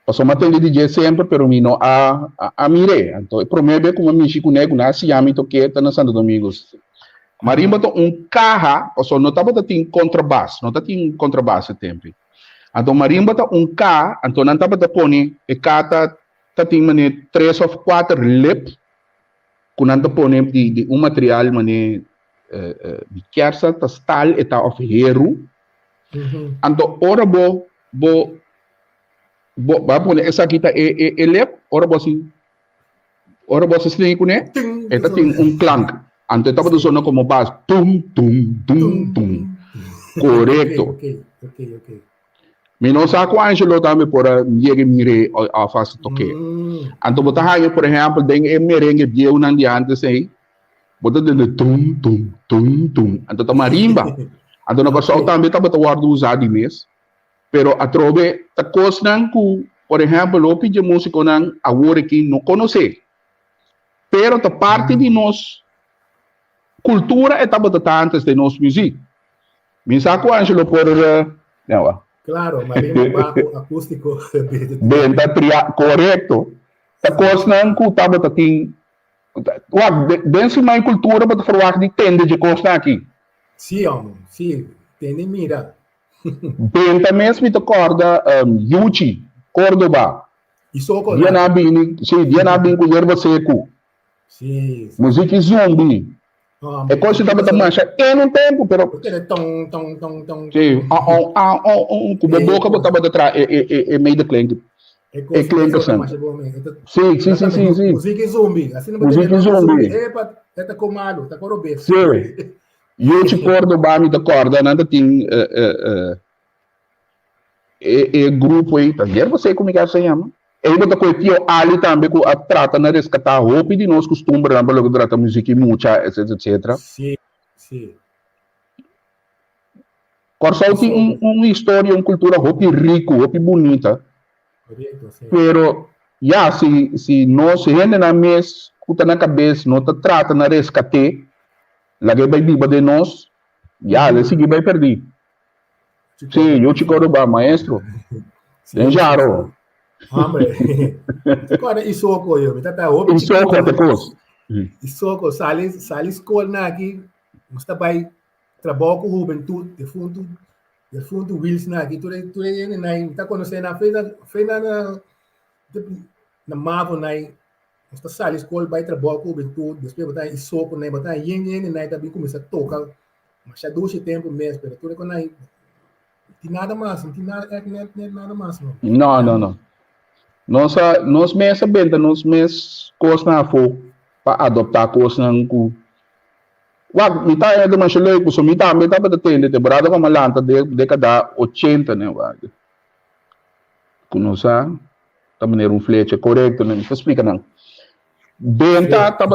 Passou uma tende DJ sempre, pero mino a mire. Então, promete como me chico nego na se ame toque tá na Santo Domingo. Marimba to carro, passou não tava tem contrabaixo, não tá tem contrabaixo tempo. Então, marimba tá K, então não tava pone e cata tá tem 3 ou 4 lip kunanta ponem di material mane di kersa ta stal eta of heru. Anto ora bo ba pone esa kita elep ora bo si sling kune eta ting clank. Anto eta do sono como bas tum tum tum tum. Correcto. Okay. Mino sa ko Angelo também por llegue mire a fase toque. Anto bota haye por exemplo den merengue bieu nan di antes aí. Bota de tum tum tum tum. Anto ta marimba. Anto na Kòrsou também tá bota guardo usar di mes. Pero a trove ta cosnan ku por exemplo o pide músico nan agora que não conhece. Pero ta parte de nós cultura é ta bota antes de nós música. Minsa ko Angelo por Claro, marimba bajo acústico. Bem, correto. Ta cosnan ku ta bota ting dentro da cultura bota forward de tende de costa aqui. Sim, homem, sim, tem mira. Bem, também me acorda Yuchi, Córdoba. Isso é dia na bini com erva seco. Sim. Música zumbi. É coisa que estava marcha é no tempo, pero tom. Sim, com a boca botava de trás é meio de clink. É clink assim. Sim. Música zumbi, assim não música zumbi. É tá comado, tá corobê. Sim. Yuchi Córdoba me acorda, nada tem grupo aí, tá vendo? Você como é que se chama? Ele botou com o tio Ali também, que trata de resgatar a roupa de nós costumes, logo trata música e muita, etc. Sim. Kòrsou tem uma história, uma cultura roupa rica, roupa bonita. Pero, se nós rende na mesa, escuta na cabeça, não trata de resgatar, lagi vai viva de nós, ele sigue vai perder. Sim, eu te cobro, maestro. Denjaro. Hombre, agora isso ocorreu, tá óbvio. Isso sale escola aqui, você vai trabalhar com juventude, de fundo 𝐒𝐤𝐭𝐨𝐿 aqui, tu tá conhecendo a feina na mavo nai, você sale escola vai trabalhar com juventude, depois botar isso com nai, botar nai também começa a tocar, mas já dois tempo mesmo, pero tu com nai, tem nada mais, não tem nada mais não. Nós mesmos sabemos, nós mesmos coisas na for para adoptar coisas na cu. Me tá ainda mais legal, so me tá para ter temporada como lanta de cada 80, né, guarda. Conosá, também flecha correto, né? Me explica não. Benta tá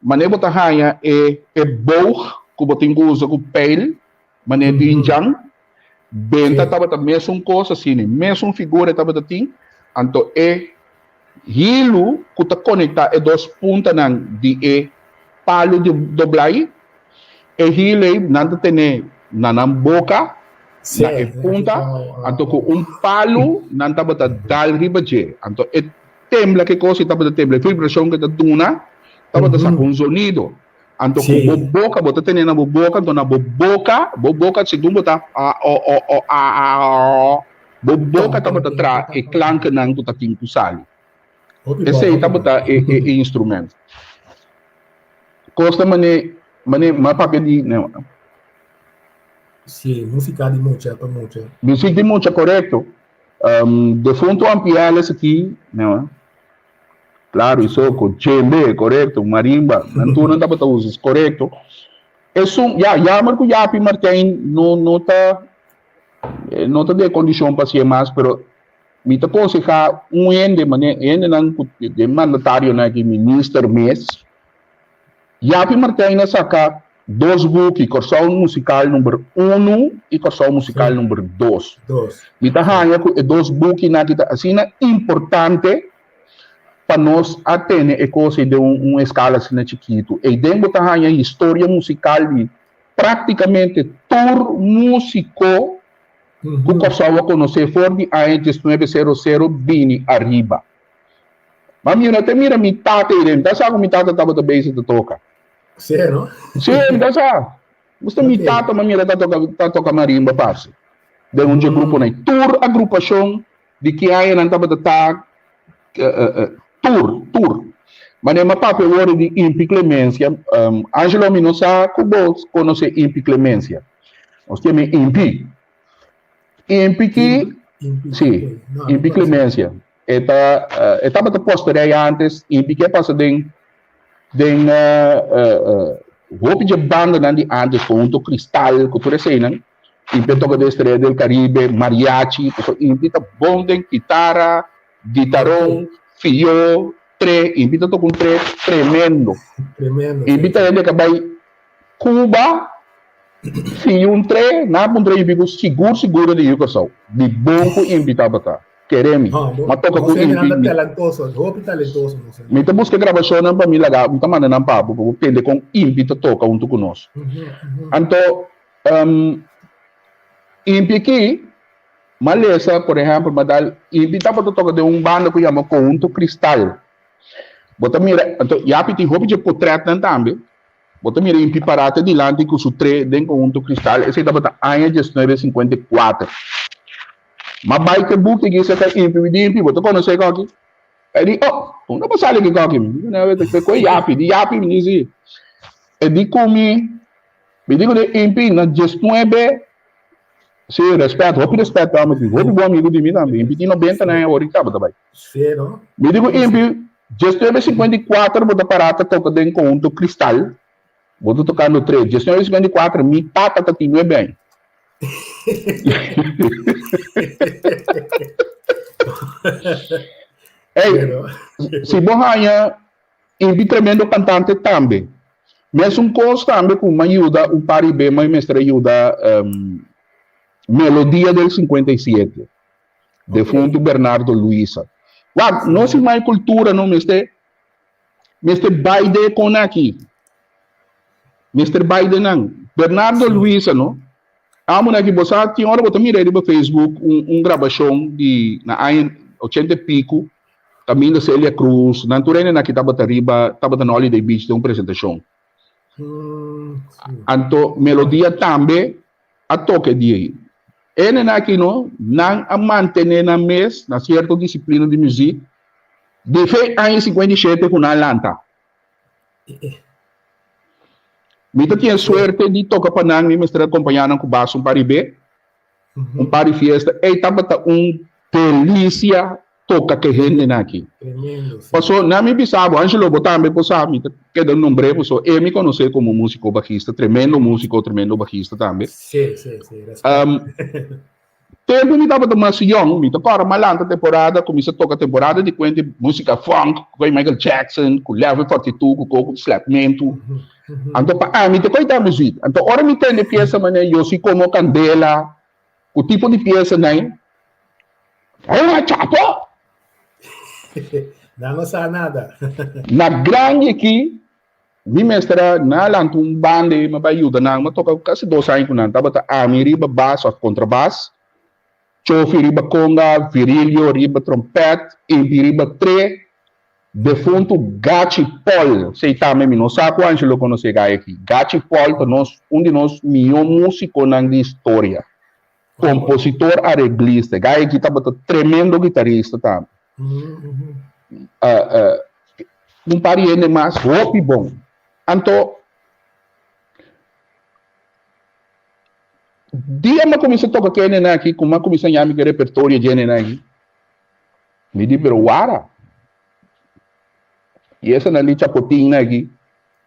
maneira botar raia é bom, que botem usa com pele, maneira de injang. Benta tá mesmo coisa assim, mesmo figura tá tem. Anto hilo que está conectado dois pontas de palo de doblai, hilo não tem na boca, na ponta, anto com palo não está bota dal ribaje, anto tembla que coisa está bota tembla, vibração que está duna, está bota sa com sonido, anto com boca bota tem na boca, então na boca se tu bota boca tá bota atrás e clanca não tu tá tinha que sali. Esse aí tá bota instrumento. Costa mane mapa de não. Sim, música de muita. Música de muita, correto. De fundo ampliadas aqui, não. Claro, isso com djembe, correto, marimba, não tu não tá bota usos, correto. Isso já marco já Martin não tá de condição para ser mais, pero me te aconsejar ende de mandatário na que ministro mês. Já Martin na saca dois books, Kòrsou musical número 1 e Kòrsou musical número 2. Me te hanha com dois books na que assim é importante para nós atender a coisa de uma escala assim chiquito. E dentro da hanha história musical de praticamente todo músico que Kòrsou a conhecer fora de antes 900 bini arriba. Mas mira mi tata irem, tá sabe mi tata tava da base de toca. Sério? Sim, tá sabe. Gusta mi tata, mas mira tá toca marimba parce. De grupo na tour agrupação de que aí não tava da tour. Mas nem papel hora de impiclemência. Angelo Minosa, como conhece impiclemência? Nós temos impi. Impi que, sim, impiclemência. Estava posto aí antes, impi que passa de roupa de banda de antes, com um cristal, com tudo isso, né? Impi toca de estrela do Caribe, mariachi, impi tá bom de guitarra, guitarrão, fio, invita com tremendo. Invita ele que vai Cuba, se um na um fico seguro de educação. De bom que invita para queremos. Mas toca com invita. Talentoso, talentoso. Me te busca gravação não para me lagar, me tá mandando um papo, porque entende com invita toca junto conosco. Então, invita Malesa, por exemplo, madal invita para tocar de banda que chama Conjunto Cristal. Bota mira, então, yapi tem roupa de portrait também. Bota mira em piparata de lante com o tre dentro com cristal. Esse dá bota ano de 1954. Mas vai que book que você tá impi, bota conhecer aqui. Ele, oh, não passa ali que aqui. Não é que coi yapi me diz. Ele comi, me digo de impi na 19 se respeito, roupa respeito, roupa bom amigo de mim também. Impi 90 né, ahorita bota vai. Sim, não? Me digo impi Gestão 54, vou parata toca dentro com um cristal. Vou tocar no 3. Gestão 54, me pata tá tinha bem. Se borranha, em tremendo cantante também. Mas um curso também com uma ajuda, um pari bem, uma mestra ajuda, Melodia del 57, de fundo Bernardo Luisa. Não se mais cultura, não, Mr. Biden com aqui. Mr. Biden, não. Bernardo Luisa, não? Amo aqui, você tinha hora, você mira aí no Facebook, gravação de, na 80 pico, também da Célia Cruz, na Turena, aqui estava na Holiday Beach, de uma apresentação. Então, melodia também, a toque de aí. Ele aqui não manter na mês, na certa disciplina de música, de feito, em 57 com a Atlanta. Eu tinha sorte de tocar para nós, me estar acompanhando com o baixo, paribé, pari fiesta, e estava delícia toca que gente aqui. Passou, na minha bisava, Angelo botar me passava, que deu um nome, passou, eu me conheci como músico baixista, tremendo músico, tremendo baixista também. Sim. Tempo me dava uma young, me tocava malanta temporada, comecei a tocar temporada de quando música funk, com Michael Jackson, com Level 42, com Coco Slapmento. Então, me tocou da música. Então, ora me tem de peça, mas eu sei como Candela, o tipo de peça, né? Olha, chapo! Não sabe nada. Na grande aqui, minha mestra, na lanto bande, mas vai ajudar, mas toca quase 2 anos com nós. Tava me riba baixo, contrabaixo, chofe riba conga, virilho, riba trompete, impi riba tre, defunto Gachi Paul. Sei também, não sabe quando eu conheci aqui. Gachi Paul, de nós, melhor músico na história. Compositor, arreglista. Aqui estava tremendo guitarrista também. Pariente mais roupa bom. Então, dia eu comecei a tocar aqui, como eu comecei a chamar o repertório de aqui. Me disse, pero wara. E essa na linha chapotinha aqui.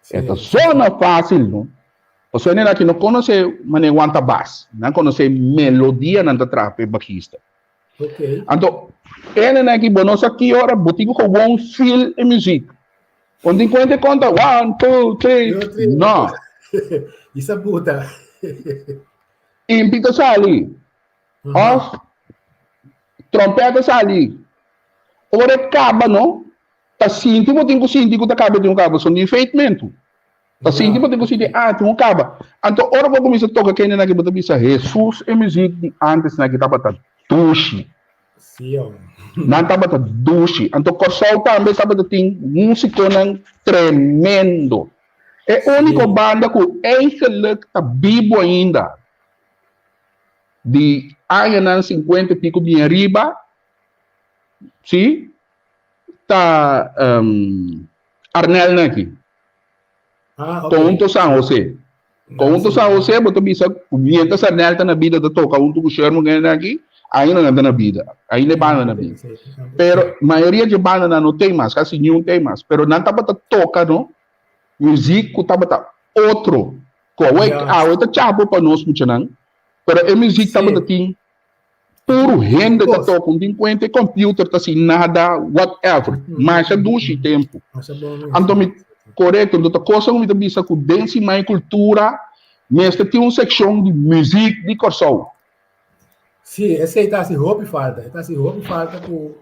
Esta zona fácil, não? O senhor aqui não conhece maneguanta bass, não conhece melodia na trape baixista. Ok. Então, ele aqui, bom, nós aqui ora, botigo com bom feel e música. Quando encontra conta, 1, 2, 3, não. Isso é puta. Impita sali. Trompeta sali. Ora acaba, não? Tá sentindo, tem que sentir que acaba de cabo, são de enfeitamento. Tá sentindo, tem que sentir, tem cabo. Então, ora vou começar a tocar quem aqui, bota bisa Jesus e música de antes aqui tava tá duche. Sim. Não estava tá duche. Então, Kòrsou também estava tem músico tremendo. É a única banda que eigenlijk está vivo ainda. De anos 50 e pico de arriba, sim? Tá Arnel na aqui. Conto São José. Conto São José, botou bisa, vienta sa Arnel tá na vida da toca, unto com o Sherman ganha aqui, ainda não anda na vida. Ainda é banda na vida. Pero maioria de banda não tem mais, quase nenhum tem mais. Pero não tá bata toca, não? Música tá bata outro. Outra chapa para nós, não? Pero a música tá bata tem puro renda da toca, não tem conta computer, tá assim, nada, whatever. Mas é duche tempo. Então, correto, então, coisa que me bisa com dança e cultura, mas tem uma seção de música de Kòrsou. Sim, esse aí tá assim, roupa e falta com...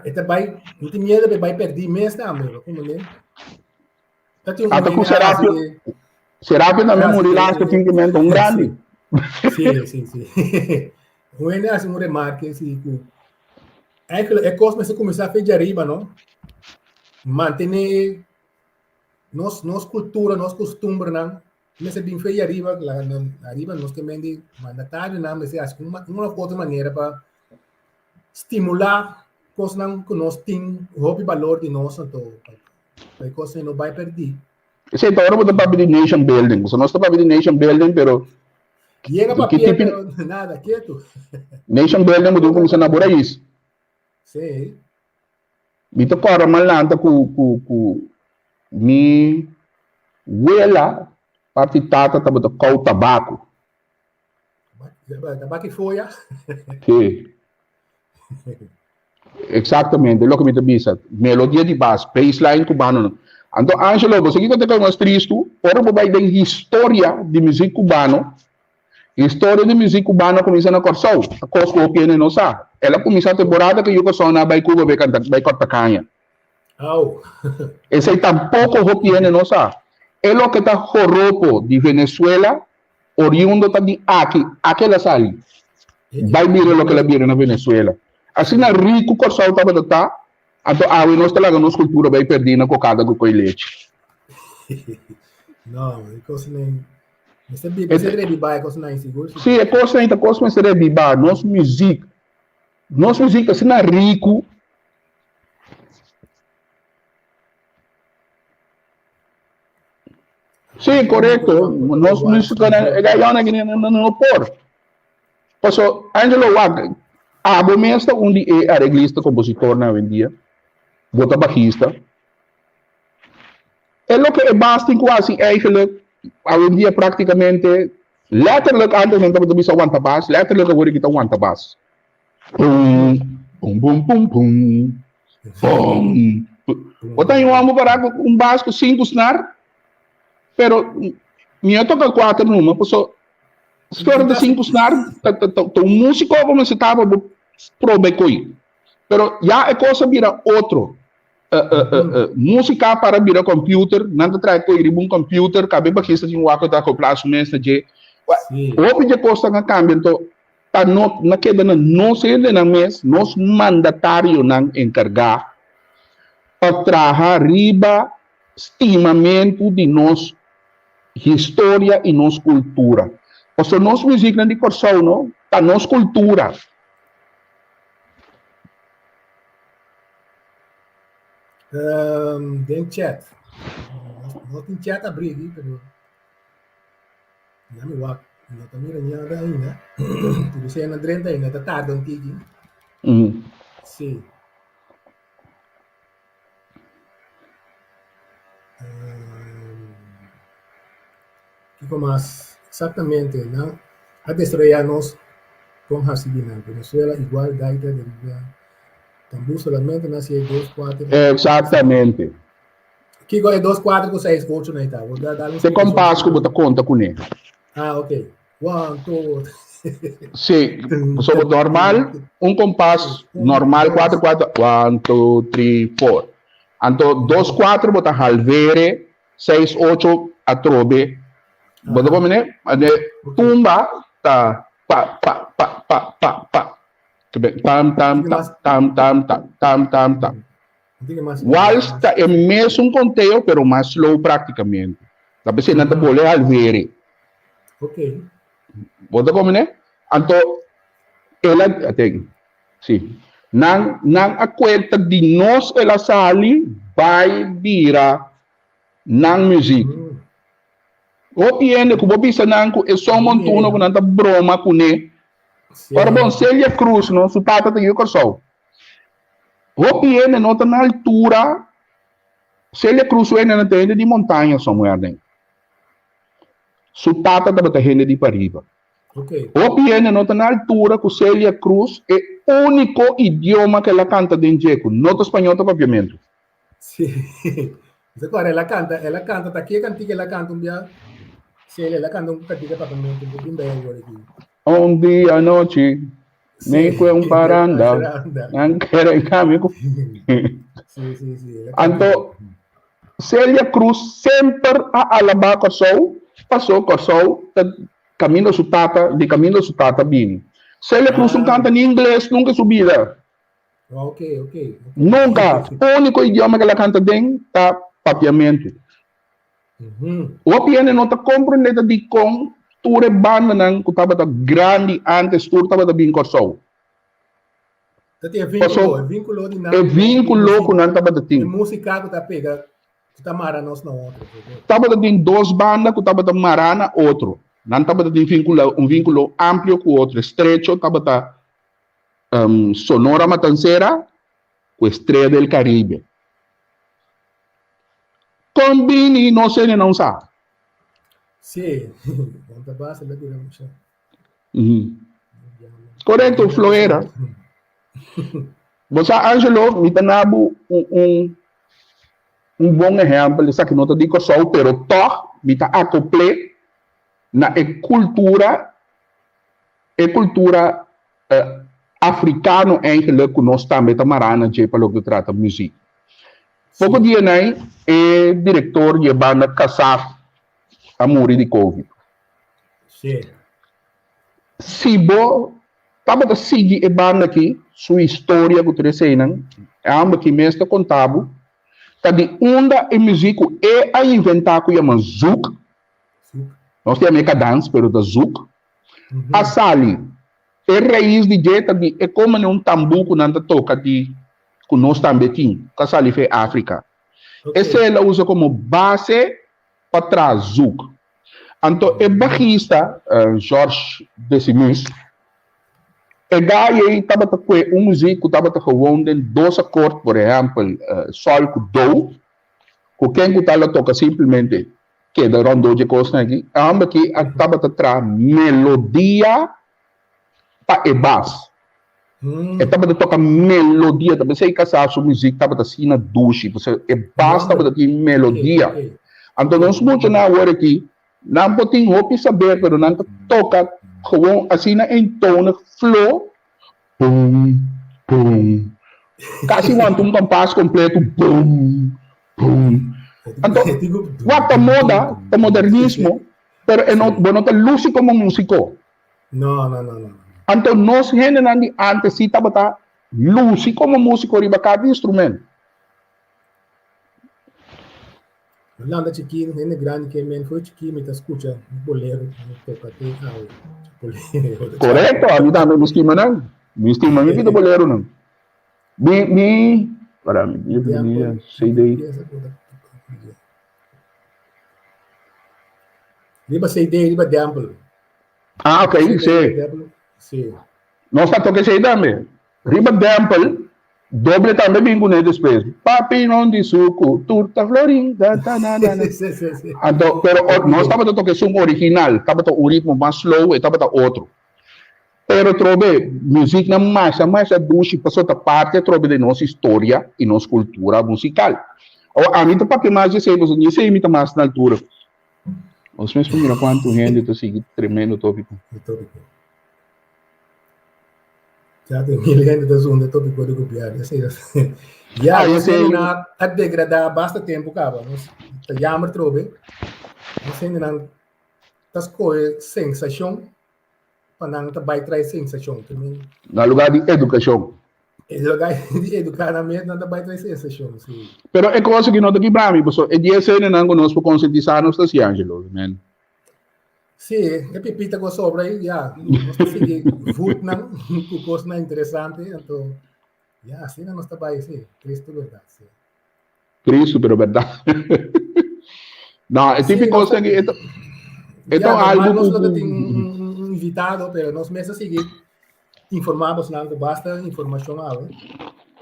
Esse vai, não tem medo de vai perder mesmo, tá, meu? Como é? Até com será que na memória lá que tem que mandar um grande? Sim. O é assim, um remarque, assim, é coisa que você começar a fazer de arriba, não? Manter nossa cultura, nosso costume, não? Mas é bem feio arriba nós também de mandatário, não? Mas acho que uma outra maneira para estimular coisas que nós temos, o valor de nós, então, para coisas que não vai perder. Esse é agora para abrir nation building. Se nós estamos abrir nation building, pero chega para pia, pero nada quieto. Nation building, mudou como se namora isso. Sim. Bito para malanta ku mi wela parte tata taba do cau tabaco. Tabaco e folha. Sim. Exatamente, é o que me bisa. Melodia de base, baseline cubano. Então, Angelo, você que tem umas triste, ora vai dar história de música cubano. História de música cubana começa na Kòrsou. A Kòrsou opina não sabe. Ela começa a temporada que eu só na vai Cuba vai cantar, vai cortar canha. Esse aí tampouco opina não sabe. É o que está roupo de Venezuela, oriundo tá de aqui, aquela sali. Vai mirar o que ela vira na Venezuela. Assim na rico Kòrsou tá para tá. Então, nós talaga nossa cultura vai perder na cocada com leite. Não, é coisa nem. Você deve beber, é coisa nem seguro. Sim, é coisa nem, mas você deve beber. Nossa música, assim na rico. Sim, correto. Nossa música é ganhando aqui no por. Passo, Angelo Wag, abo mesmo onde é arreglista, compositor na vendia. Bota baixista. É o que é bastante quase, eigenlijk, hoje em dia praticamente, letterlijk antes não estava bisa one tabas, letterlijk agora kita one tabas. Pum, pum, pum, pum, pum, pum. Bota yung amo para bass com 5 snar, pero minha toca 4 numa, so se for de 5 snar, o músico como se estava probe coi. Pero já é coisa vira outro. Música para virar computer, não traz com um computer, cabe para que seja um acordo da acoplação mesmo de o que costa na câmbio, então tá na queda não se na mês, nós mandatário não encargar para trazer riba estimamento de nossa história e nossa cultura. Porque nossa música de Kòrsou, não, tá nossa cultura. Tem chat. Não tem chat abrir aqui, pero não me vai. Não está mirando ainda. Tudo isso ainda drenta ainda, está tarde um pouquinho. Sim. Kiko, mas exatamente, não? A destruir-nos com racismo. Venezuela, igualdade de vida. Também solamente nasce 2, 4. Exatamente. Kiko é 2, 4 com 6 8 na Itália. Você compasso que você conta com ele. Ok. 1, 2. Sim, sobre normal, compasso normal 4, 4, 1, 2, 3, 4. Então, 2, 4, você halvere, 6, 8, a trobe. Você como né? Tumba, tá, pa. Tam. Waltz é mesmo conteúdo, pero mais slow praticamente. Tapi você não está boleh alvere. Ok. Você como né? Então, ela, sim. Nang akwenta de nós ela sali vai vira nang music. O piende que bobisa nanku é só montuno com nanta broma com ne. Para bom Célia Cruz não su tata te eu Kòrsou. O piende nota na altura Célia Cruz é na tenda de montanha somewhere then. Su tata te rende de pariba. Okay. O piende nota na altura que Célia Cruz é o único idioma que ela canta dentro de nota espanhol propriamente. Sim. Agora ela canta, tá aqui cantiga, ela canta dia. Se ela canta cantiga propriamente, bem bem aqui. Um dia à noite, nem com um paranda, não quero caminho. Sim. Então, Célia Cruz sempre a alabar Kòrsou, passou Kòrsou, caminho su tata bem. Célia Cruz não canta em inglês, nunca subida. Ok. Nunca. O único idioma que ela canta dentro tá papiamento. O piano não tá compreendendo de com ture banda nang que tava grande antes ture tava bem Kòrsou. É vínculo de nada. É vínculo com nada tava tem. Música que tá pega, que tá mara nós na outra. Tava tem duas bandas que tava marana outro. Não tava tem vínculo amplo com outro, estrecho tava Sonora Matancera com Estrela del Caribe. Combini não sei não sabe. Sim, quanta base lá durante. Correto, Floreira. Você, Angelo, me tanabo um bom exemplo, isso que não te digo só, pero toch, me tá acople na cultura africano eigenlijk que nós também tamarana de para o que trata música. Pouco dia aí é diretor de banda Kasaf a morrer de Covid. Sim. Se bo tava da seguir a banda aqui, sua história que tu sei é amba que mesmo contava, tá de onda e música é a inventar que chama zouk. Nós temos a dance, pero da zouk. A sali é raiz de jeito de é como um tambu que não toca de que nós também temos, que a sali foi África. Essa ela usa como base para trás zouk. Então, o baixista, Jorge Decimus, e daí estava com músico, estava com dois acordes, por exemplo, sol com do, com quem que ela toca simplesmente, que é da rondo de costa aqui, amba que estava a melodia para e bass. Estava a tocar melodia, também sei que essa música estava assim na duche, você e bass estava a ter melodia. Então, nós muito na hora aqui, não podemos roupa saber, pero não toca gewoon assim em tono flow, pum, pum, quase um compasso completo, pum, pum. Então, quanta moda, o modernismo, pero não tá luz como músico. Não. Então, nós gente antes se tava luz como músico riba cada instrumento. Hulanda chiquinho, gente grande que me foi chiquinho, me tá escucha bolero, tocante, bolero. Correto, a mim também me estima não. Me estima me vida bolero não. Para mim, sei daí. Riba diamble. Ah, ok, sei. Nós tá tocando sei também. Riba diamble. Doble também bingo né depois. Papi não de suco, turta florinda, então, pero nós estava tocando som original, estava o ritmo mais slow, estava outro. Pero trobe música na mais a duche passou da parte trobe de nossa história e nossa cultura musical. A mim tá mais sei, você sei me mais na altura. Os meus primeiros quanto gente to seguir tremendo tópico. Já tem mil gente da zona do tópico de copiar, eu sei. Já, eu sei na a degradar bastante tempo, cara. Nós tá jammer trobe. Nós sei na tas coisas sensação para não tá vai trazer sensação também. Na lugar de educação. É lugar de educar na mesma não vai trazer sensação, sim. Pero é coisa que não tá aqui para mim, pessoal. É dia sei não conosco conscientizar nos tá Angelo, man. Sim, é pepita com sobra aí, já. Nós conseguimos votar, que coisa interessante, então, já, assim nós trabalhamos, sim, Cristo verdade, sim. Cristo, pero verdade. Não, é típico nós que então normal, algo nós não temos invitado, pero nós mesmos seguir informamos lá que basta informação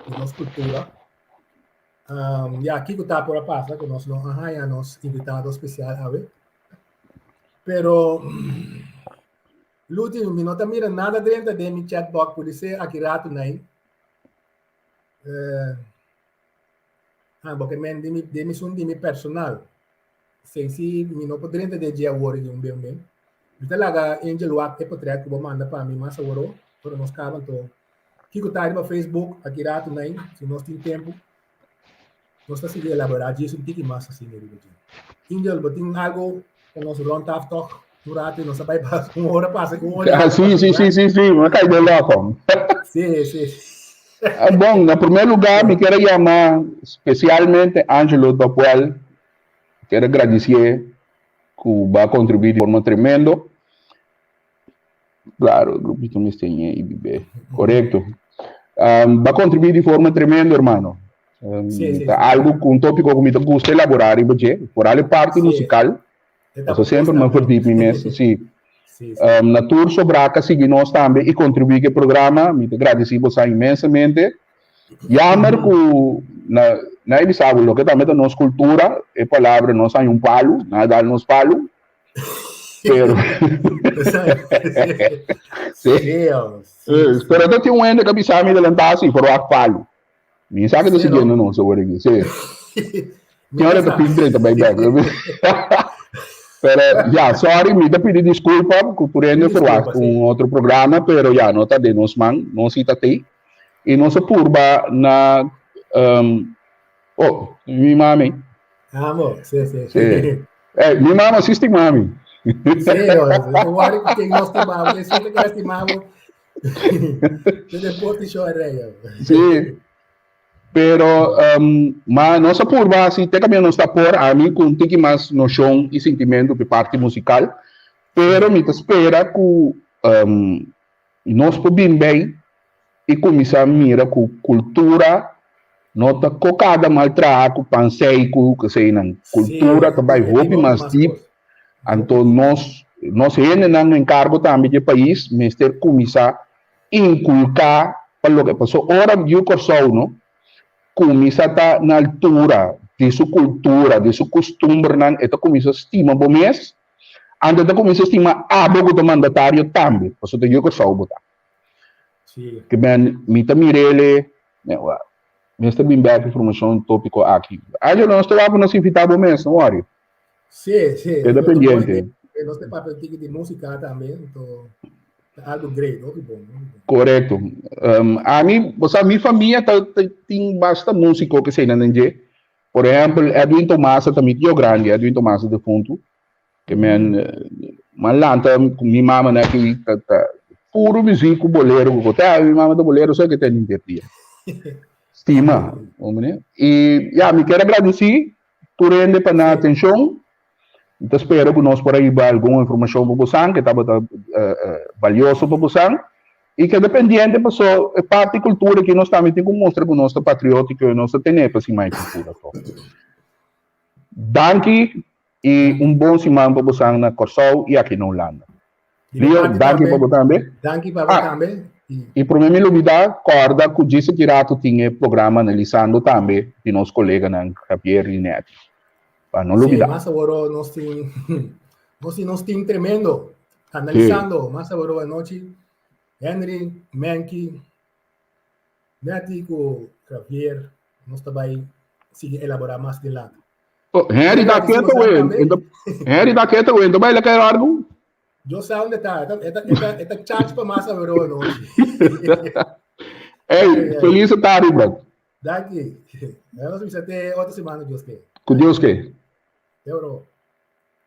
de nossa cultura. Kiko está por a passa, que nós não arranhamos invitado especial, pero l'ultimo minuto mira nada dentro de mi chatbox, por isso aqui rato nem. Porque men de mi personal. Se mi não poderia de dia work de bem. Então lá Angel Wap é portrait que vou mandar para mim mas agora para nós cavam to. Kiko tá no Facebook aqui rato nem, se nós tem tempo. Nós está seguindo elaborar isso um pouquinho mais assim mesmo. Angel, botem algo que nós rond toch um rato nós vai passar uma hora sim, mas cai de louco. Sim. Bom, em primeiro lugar, me quero chamar especialmente Ângelo do qual quero agradecer que vai contribuir de forma tremenda. Claro, o grupo me tem aí, bebê. Correto. Vai contribuir de forma tremenda, irmão. Algo com um tópico que me gusta elaborar, por ali parte musical. Eu sempre me perdido mesmo, sim. Na tour sobre a seguir nós também e contribuir ao programa, me agradeço você imensamente. Já marco na emissário, lo que também da nossa cultura, é palavra nós tem palo, nada nos palo. Pero Espero que tenha ende que bisa mi delantar assim, por o palo. Me sabe do seguinte não sobre aqui, sim. Tem hora que pinta também bem. Pero já, sorry, me pedir desculpa por ende por um outro programa, pero já nota de nós man, não cita te. E nossa turba na minha mãe. Amor, sim. Minha mãe assiste mami. Sim, o área que nós estimamos, eu sinto que nós estimamos. Depois de chorar. Sim. Pero, mas nossa turba, assim, tem também nossa por a mim com tem mais noção e sentimento de parte musical, pero me espera que nós podemos bem e começar a mirar com cultura, nota cocada maltrato, pensei que sei não, cultura também roupa mais deep, então nós ainda não encargo também do país, mas ter começar a inculcar para o que passou hora de Kòrsou, não? Começa a estar na altura de sua cultura, de seu costume, então começa a estimar o mês, antes de começar a estimar o mandatário também, por isso que eu Kòrsou botar. Que bem, me mirele, mestre bem back informação tópico aqui. Aí nós estávamos invitados mesmo, não é? Sim. É dependente. Nós temos papel de música também, então algo great, que bom. Correto. A minha família tem bastante músico que sei na NG. Por exemplo, Edwin Tomás também é grande, Edwin Tomás defunto. Que malanta minha mama aqui puro músico bolero, minha mama do bolero só que tem interdia. Estima, e me quero agradecer por ele para a atenção. Então, espero que nós por aí alguma informação para você, que estava valioso para você, e que dependente pessoa é parte da cultura que nós também temos que mostrar que nós somos patrióticos e nós temos para cima cultura. Danke e bom semana para você na Kòrsou e aqui na Hulanda. Danke para você também. Danke para você também. E para mim, corda que disse que rato tinha programa analisando também de nosso colega Javier Linetti. Para não olvidar. Mas agora nós temos tremendo analisando, mas agora a noite Henry, Menki, Kiko, Javier, nós também seguir elaborar mais de lado. Henry da quieto, então vai lá quer algo? Eu sei onde está, é chat para mais agora a noite. Feliz tarde, bro. Daqui, nós vamos até outra semana, Deus quer. Com Deus quer. Euro.